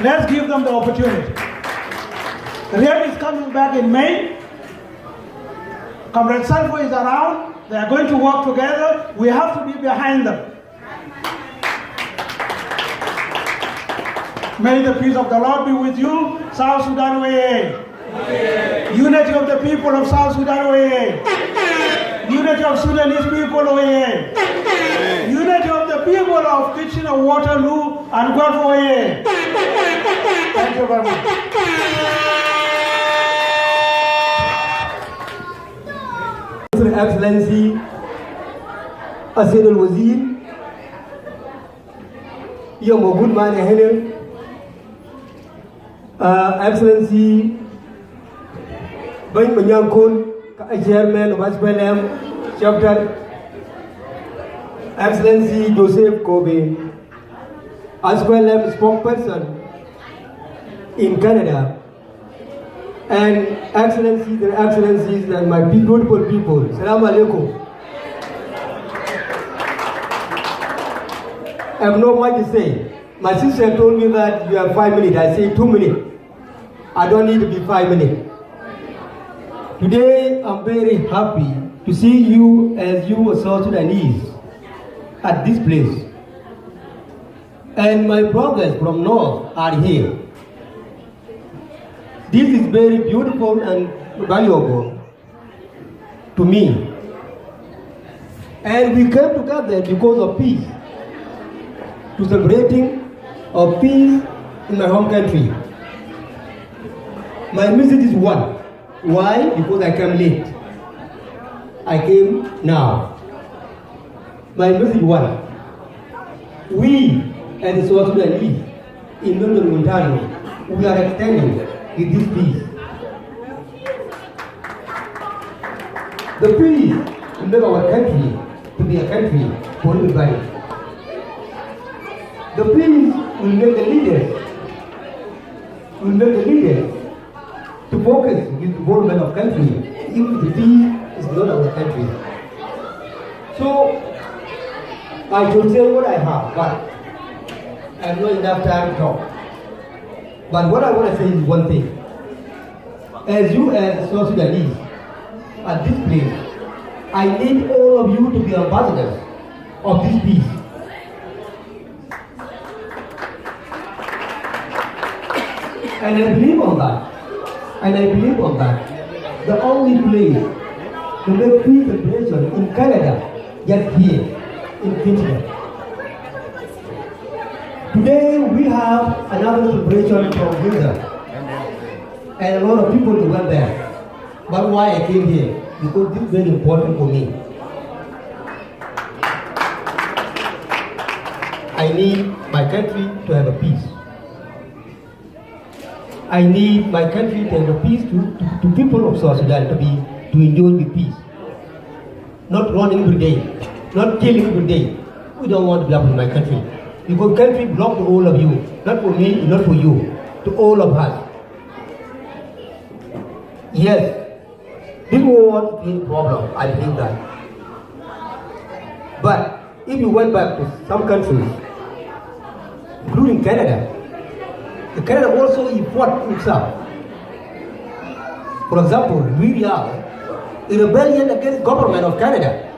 Let's give them the opportunity. Riek is coming back in May. Comrade Salvo is around. They are going to work together. We have to be behind them. May the peace of the Lord be with you. South Sudan way. Unity of the people of South Sudan, oye. Unity of Sudanese people, oye. Unity of the people of Kitchener, Waterloo, and Guelph, oye. Thank you very much. Your Excellency, Asir al-Wazir, Young good man, Excellency, Bain Manyankun, Chairman of SPLM, Chapter, Excellency Joseph Kobe, SPLM spokesperson in Canada, and Excellencies and Excellencies and my beautiful people, Salaam Alaikum. I have no much to say. My sister told me that you have 5 minutes. I say 2 minutes. I don't need to be 5 minutes. Today, I'm very happy to see you as you were South Sudanese at this place. And my brothers from North are here. This is very beautiful and valuable to me. And we came together because of peace, to celebrating of peace in my home country. My message is one. Why? Because I came late. I came now. My message is one. We as the South Sudanese in Northern Ontario, we are extending with this peace. The peace will make our country to be a country for everybody. The peace will make the leaders to focus with the development of country if the peace is not our country. So I should say what I have, but I have not enough time to talk. But what I want to say is one thing. As you as South Sudanese at this place, I need all of you to be ambassadors of this peace. And I believe on that. The only place to make peace celebration in Canada, just here in Kitchener. Today we have another celebration from Windsor, and a lot of people went there. But why I came here? Because this is very important for me. I need my country to have a peace. I need my country to have a peace to people of South Sudan to enjoy the peace. Not running every day, not killing every day. We don't want to belong in my country. Because country belongs to all of you, not for me, not for you, to all of us. Yes, this war is a problem, I believe that. But if you went back to some countries, including Canada, Canada also fought itself. For example, we are a rebellion against government of Canada.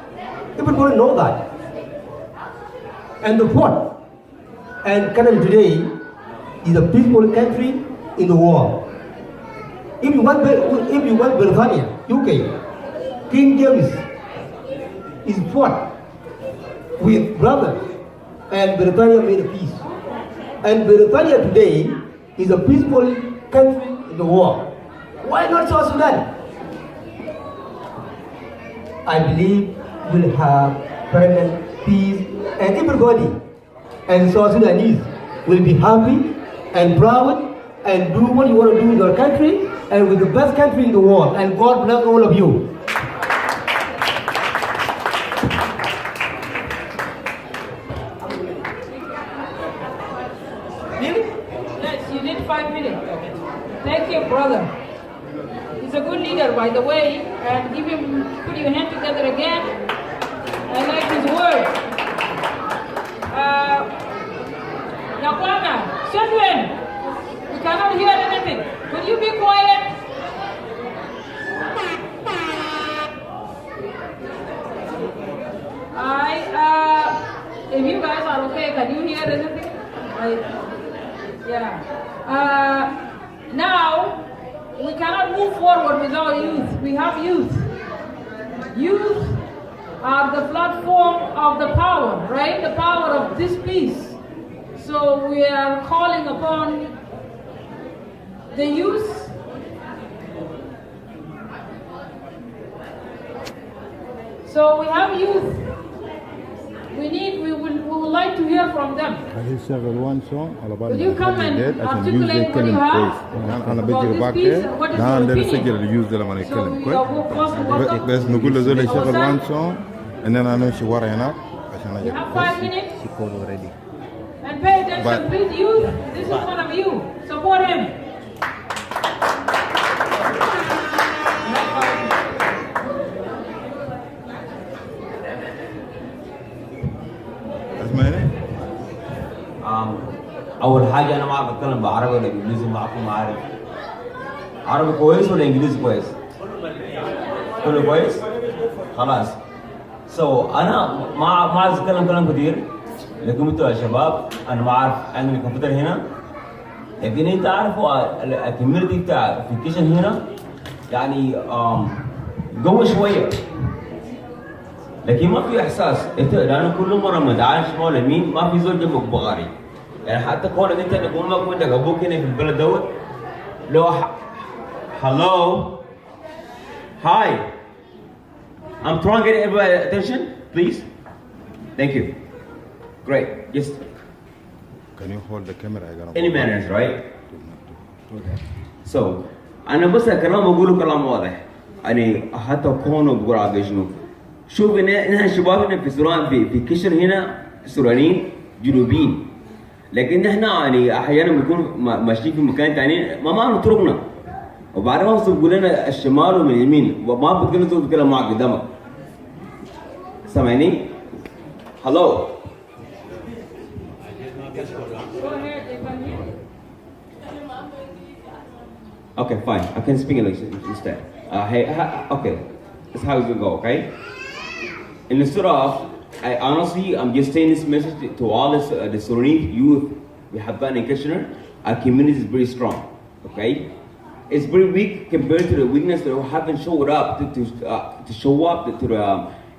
People don't know that. And the fought. And Canada today is a peaceful country in the world. If you want Britannia, UK, King James is fought with brothers, and Britannia made a peace. And Britannia today is a peaceful country in the world. Why not South Sudan? I believe we'll have permanent peace, and everybody and South Sudanese will be happy and proud and do what you want to do in your country and with the best country in the world. And God bless all of you. Yes, you need 5 minutes. Thank you, brother. He's a good leader, by the way, and put your hand together again. I like his words. Nakwanga, Shadwen, we cannot hear anything. Could you be quiet? If you guys are okay, can you hear anything? Yeah. Now, we cannot move forward without youth. We have youth. Youth are the platform of the power, right? The power of this peace. So we are calling upon the youth So we have youth. We would like to hear from them. هيشغل one song على Will بال you come and عشان يوز articulate what you يتكلم have كويس. أنا about بجي this باك piece and what is ده your عندنا opinion? سجل اليوز ده لما So يتكلم we كويس. are first بس نقول له زول يشغل ourselves. one song and then أنا أمشي ورا هناك عشان You أجي. have 5 minutes She called already. and pay attention. But- Please, youth, this is one of you. Support him. اسمعني؟ اول حاجه انا ما اعرف اتكلم بعربي ولا انجليزي، معكم عارف عربي كويس ولا انجليزي كويس؟ كله كويس؟ خلاص. انا ما عايز اتكلم كلام كتير، لكن انتوا يا شباب انا ما اعرف عندي الكمبيوتر هنا، لكن انت عارفوا الكوميونتي بتاع الفيكيشن هنا يعني قوي شويه، لكن ما في احساس. انت لانه كل مره ما تعال شمال يمين ما في زول جنبك بغاري، يعني حتى كونك انت امك وانت ابوك هنا في البلد دوت لو hello hi I'm trying to get everybody's attention please thank you great just Can you hold the camera? I gotta any manners right so انا بس الكلام بقوله كلام واضح يعني حتى كونه بقول على شنو شوف إنها شباب هنا في سوران في كشر هنا سورانيين جنوبيين، لكن احنا يعني احيانا بنكون ماشيين في مكان ثاني ما طرقنا وبعدين ما بقول لنا الشمال ومن اليمين وما بتقدر تتكلم معك قدامك. سامعني؟ هلو Okay, fine. I can speak English instead. Okay. That's how it's gonna go, okay? And to start off, I'm just saying this message to all the Sudanese youth we have got in Kitchener. Our community is very strong, okay? It's very weak compared to the weakness that we haven't showed up to show up to the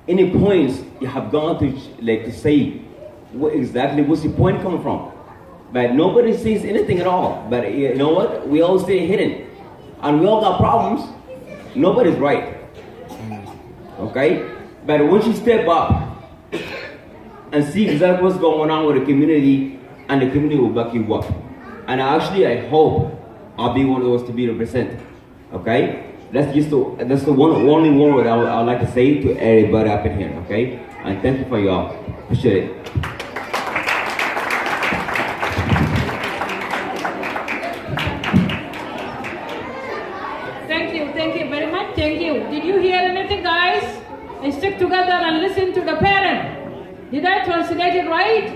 any points you have gone to say what exactly what's the point coming from. But nobody says anything at all. But you know what? We all stay hidden. And we all got problems. Nobody's right. Okay? But once you step up and see exactly what's going on with the community, and the community will back you up. And actually, I hope I'll be one of those to be represented. Okay? That's the only word I would like to say to everybody up in here. Okay? And thank you for y'all. Appreciate it. Thank you very much. Thank you. Did you hear anything, guys? And stick together and listen to the parent. Did I translate it right?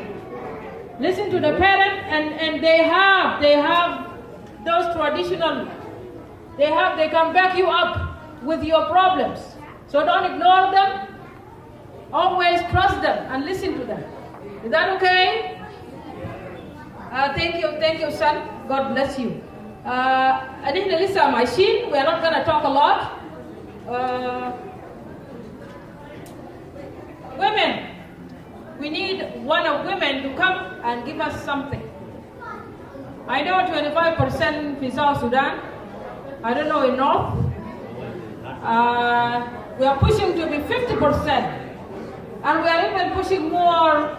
Listen to the parent, and they have those traditional. They can back you up with your problems. So don't ignore them. Always trust them and listen to them. Is that okay? Thank you, son. God bless you. And in Elisa machine, we are not going to talk a lot. Women, we need one of women to come and give us something. I know 25% in South Sudan. I don't know in North. We are pushing to be 50%. And we are even pushing more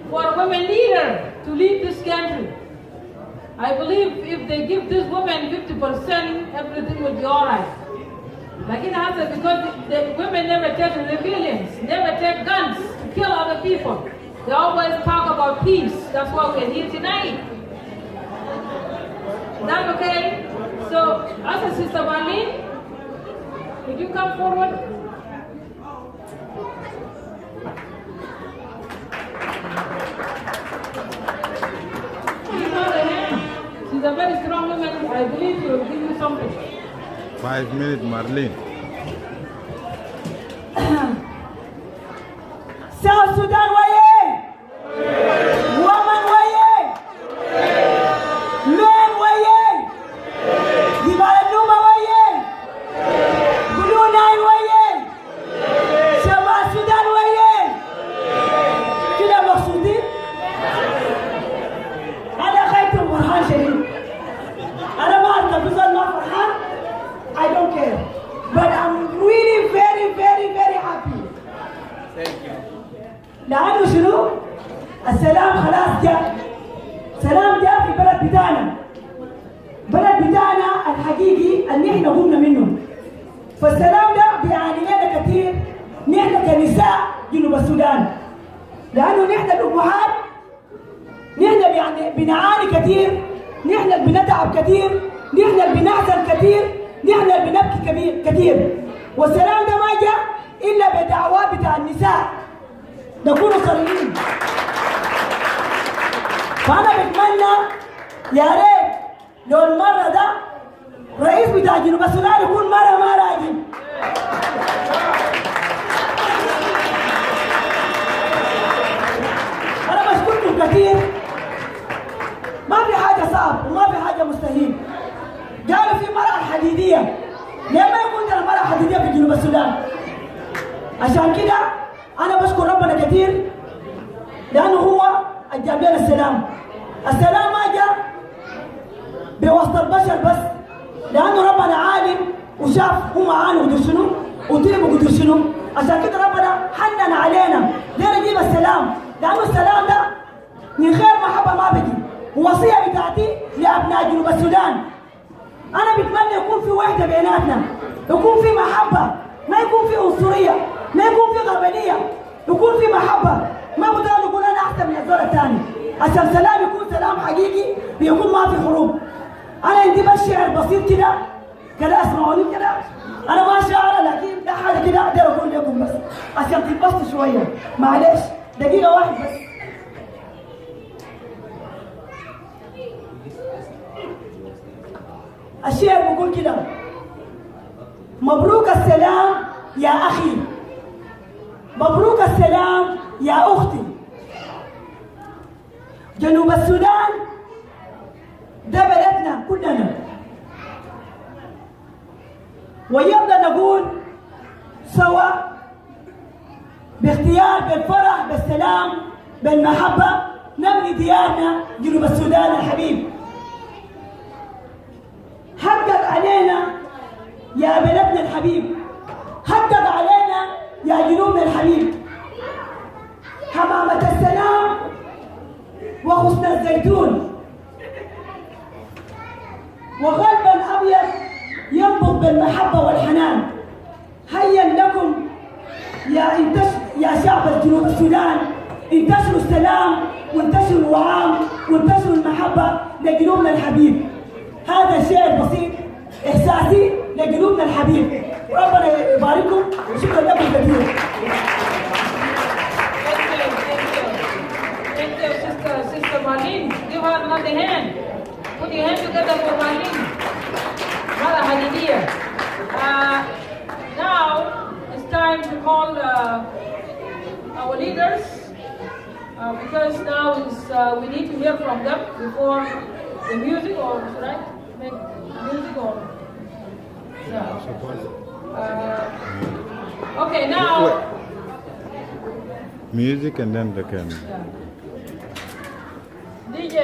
for women leaders to lead this country. I believe if they give this woman 50%, everything will be all right. Like in Hassa, because the women never take rebellions, never take guns to kill other people. They always talk about peace. That's why we're here tonight. Is that okay? So, as a Sister Marlene, could you come forward? She's a very strong woman. I believe she will give you something. 5 minutes, Marlene. South Sudan waye! Woman waye! Men waye! Gibala Numa waye! لأنه شنو؟ السلام خلاص جاء. سلام جاء في بلد بتاعنا. بلد بتاعنا الحقيقي اللي احنا قمنا منه. فالسلام ده بيعني لنا كثير نحن كنساء جنوب السودان. لأنه نحن الأمهات نحن يعني بنعاني كثير، نحن اللي بنتعب كثير، نحن اللي بنحزن كثير، نحن اللي بنبكي كثير. والسلام ده ما جاء إلا بدعوات بتاع النساء. نكونوا صريحين. فأنا بتمنى يا ريت لو المرة ده رئيس بتاع جنوب السودان يكون مرة ما راجل. أنا بشكركم كثير. ما في حاجة صعب وما في حاجة مستحيل. قالوا في مرأة حديدية. ليه ما يكون عندنا مرأة حديدية في جنوب السودان؟ عشان كده أنا بشكر ربنا كثير لأنه هو جاب لنا السلام. السلام ما جاء بوسط البشر بس، لأنه ربنا عالم وشاف هم عانوا قدر شنو وطيبوا قدر شنو. عشان كده ربنا حنن علينا ليه نجيب السلام، لأنه السلام ده من غير محبة ما بيجي. ووصية بتاعتي لأبناء جنوب السودان، أنا بتمنى يكون في وحدة بيناتنا، يكون في محبة، ما يكون في عنصرية، ما يكون في قبلية، يكون في محبة. ما بدنا نقول أنا أحسن من الزول الثاني. عشان السلام يكون سلام حقيقي بيكون ما في حروب. أنا عندي بس شعر بسيط كده اسمعوني كده. أنا ما شاعر لكن ده حاجة كده أقدر أقول لكم بس عشان تتبسطوا شوية. معلش دقيقة واحدة بس. الشعر بيقول كده: مبروك السلام يا أخي، مبروك السلام يا أختي. جنوب السودان ده بلدنا كلنا، ويبدأ نقول سوا باختيار، بالفرح، بالسلام، بالمحبة نبني ديارنا جنوب السودان الحبيب. حقق علينا يا بلدنا الحبيب، حقق علينا يا جنوبنا الحبيب. حمامة السلام وغصن الزيتون وغلب أبيض ينبض بالمحبة والحنان. هيا لكم يا شعب جنوب السودان، انتشروا السلام وانتشروا الوعام وانتشروا المحبة لجنوبنا الحبيب. هذا الشيء بسيط إحساسي لجنوبنا الحبيب. ربنا يبارككم وشكرا لكم كثير. Thank you, Sister Marlene. Give her another hand. Put your hands together for Marlene. Mother Hadidia. Now it's time to call our leaders because now we need to hear from them before the music, or should I make music or? Okay, now. Music and then the can. DJ.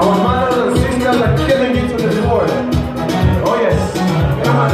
Our mothers and sisters are killing it to the floor. Oh yes. Come on.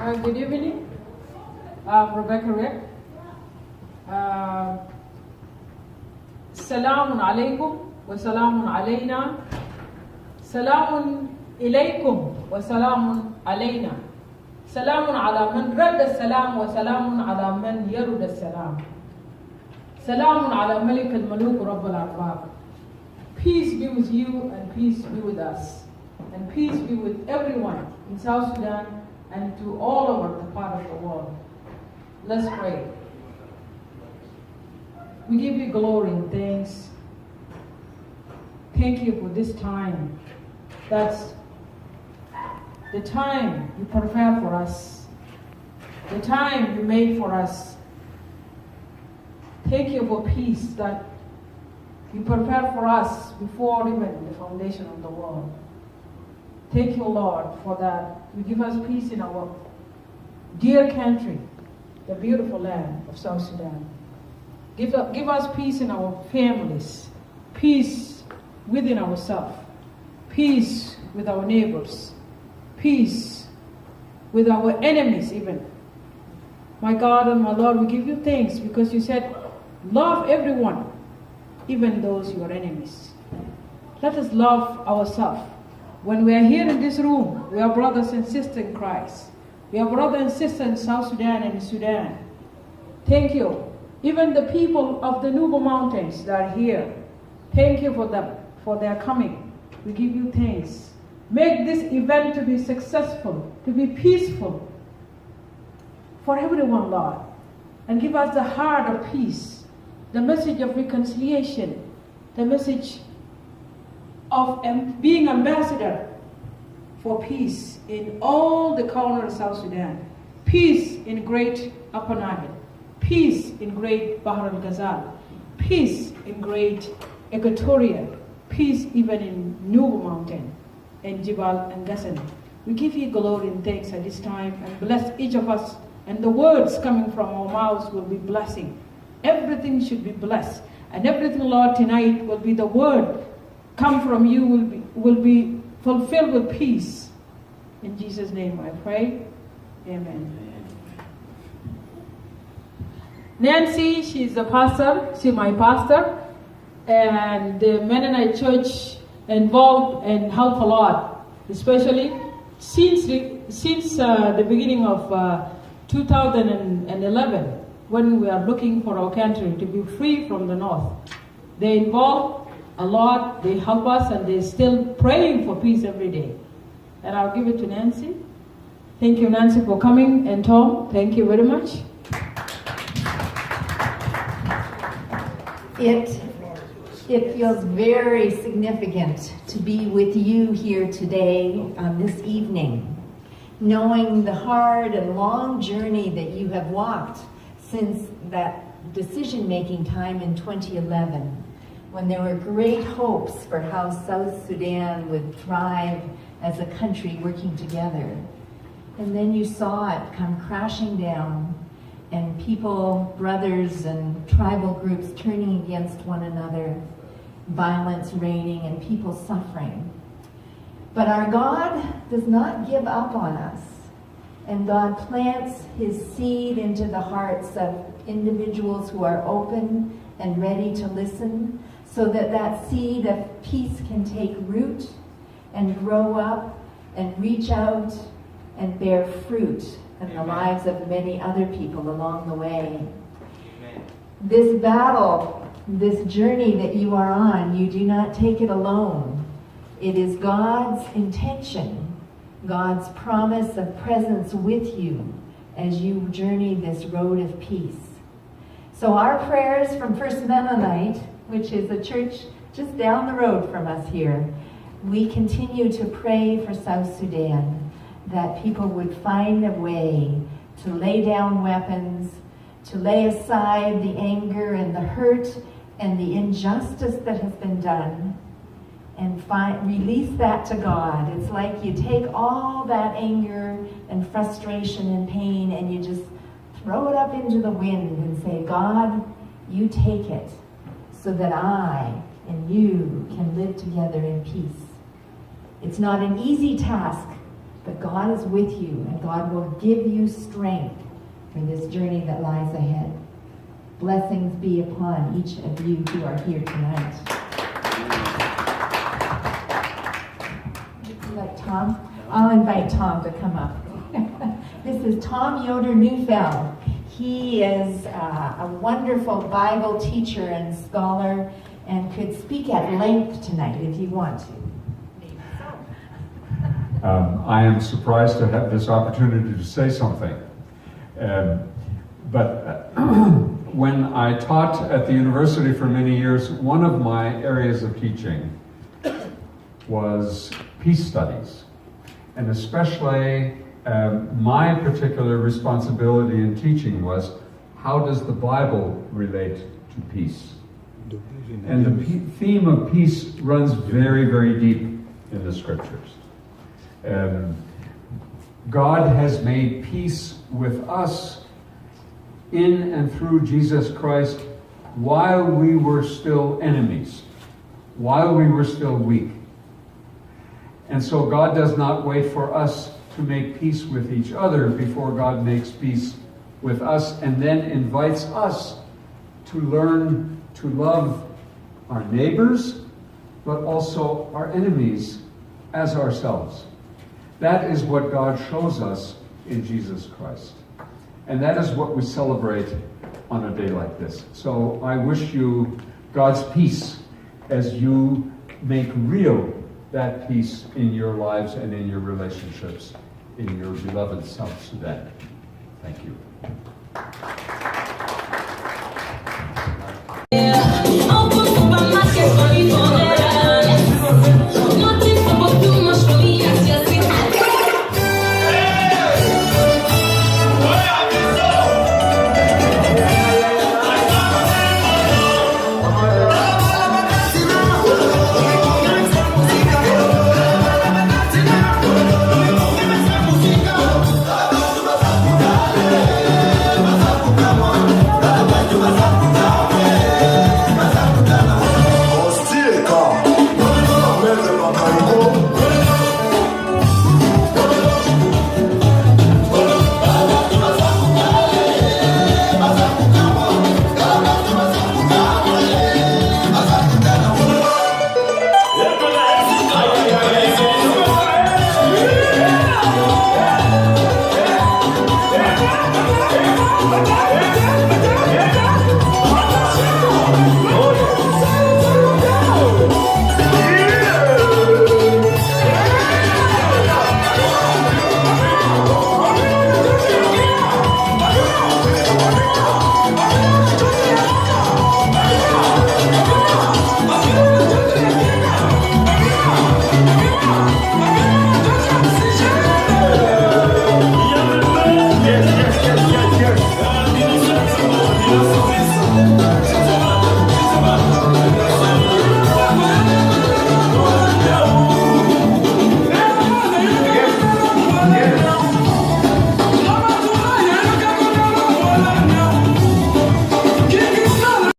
Good evening. I'm Rebecca Rick. Salamun alaikum wa salamun alayna. Salamun ilaykum wa salamun alayna. Salamun ala man radda salam wa salamun ala man yarudda salam. Salamun ala Malik al-Maluk Rabb al-Arbab. Peace be with you and peace be with us. And peace be with everyone in South Sudan and to all over the part of the world. Let's pray. We give you glory and thanks. Thank you for this time. That's the time you prepared for us. The time you made for us. Thank you for peace that you prepared for us before even the foundation of the world. Thank you, Lord, for that. You give us peace in our dear country, the beautiful land of South Sudan. Give us peace in our families, peace within ourselves, peace with our neighbors, peace with our enemies even. My God and my Lord, we give you thanks because you said, love everyone, even those your enemies. Let us love ourselves. When we are here in this room, we are brothers and sisters in Christ. We are brothers and sisters in South Sudan and in Sudan. Thank you. Even the people of the Nuba Mountains that are here, thank you for them, for their coming. We give you thanks. Make this event to be successful, to be peaceful for everyone, Lord. And give us the heart of peace, the message of reconciliation, the message of being ambassador for peace in all the corners of South Sudan. Peace in Great Upper Nile. Peace in Great Bahr al-Ghazal. Peace in Great Equatoria. Peace even in Nuba Mountain and Jibal and Gassan. We give you glory and thanks at this time and bless each of us. And the words coming from our mouths will be blessing. Everything should be blessed. And everything, Lord, tonight will be the word come from you, will be fulfilled with peace. In Jesus' name I pray. Amen. Nancy, she's the pastor. She's my pastor. And the Mennonite Church involved and helped a lot, especially since the beginning of 2011, when we are looking for our country to be free from the North. They involved a lot, they help us, and they're still praying for peace every day. And I'll give it to Nancy. Thank you, Nancy, for coming, and Tom, thank you very much. It feels very significant to be with you here today on this evening, knowing the hard and long journey that you have walked since that decision-making time in 2011. When there were great hopes for how South Sudan would thrive as a country working together. And then you saw it come crashing down, and people, brothers and tribal groups turning against one another, violence reigning and people suffering. But our God does not give up on us, and God plants his seed into the hearts of individuals who are open and ready to listen, so that that seed of peace can take root and grow up and reach out and bear fruit in the lives of many other people along the way. This battle, this journey that you are on, you do not take it alone. It is God's intention, God's promise of presence with you as you journey this road of peace. So our prayers from First Mennonite, which is a church just down the road from us here, we continue to pray for South Sudan, that people would find a way to lay down weapons, to lay aside the anger and the hurt and the injustice that has been done, and release that to God. It's like you take all that anger and frustration and pain and you just throw it up into the wind and say, God, you take it, so that I and you can live together in peace. It's not an easy task, But God is with you, and God will give you strength for this journey that lies ahead. Blessings be upon each of you who are here tonight. Would you like Tom? I'll invite Tom to come up. This is Tom Yoder Neufeld. He is a wonderful Bible teacher and scholar and could speak at length tonight if you want to. I am surprised to have this opportunity to say something. But when I taught at the university for many years, one of my areas of teaching was peace studies. And especially my particular responsibility in teaching was, how does the Bible relate to peace? And the theme of peace runs very, very deep in the scriptures. God has made peace with us in and through Jesus Christ while we were still enemies, while we were still weak. And so God does not wait for us to make peace with each other before God makes peace with us, and then invites us to learn to love our neighbors, but also our enemies as ourselves. That is what God shows us in Jesus Christ. And that is what we celebrate on a day like this. So I wish you God's peace as you make real that peace in your lives and in your relationships in your beloved South Sudan. Thank you.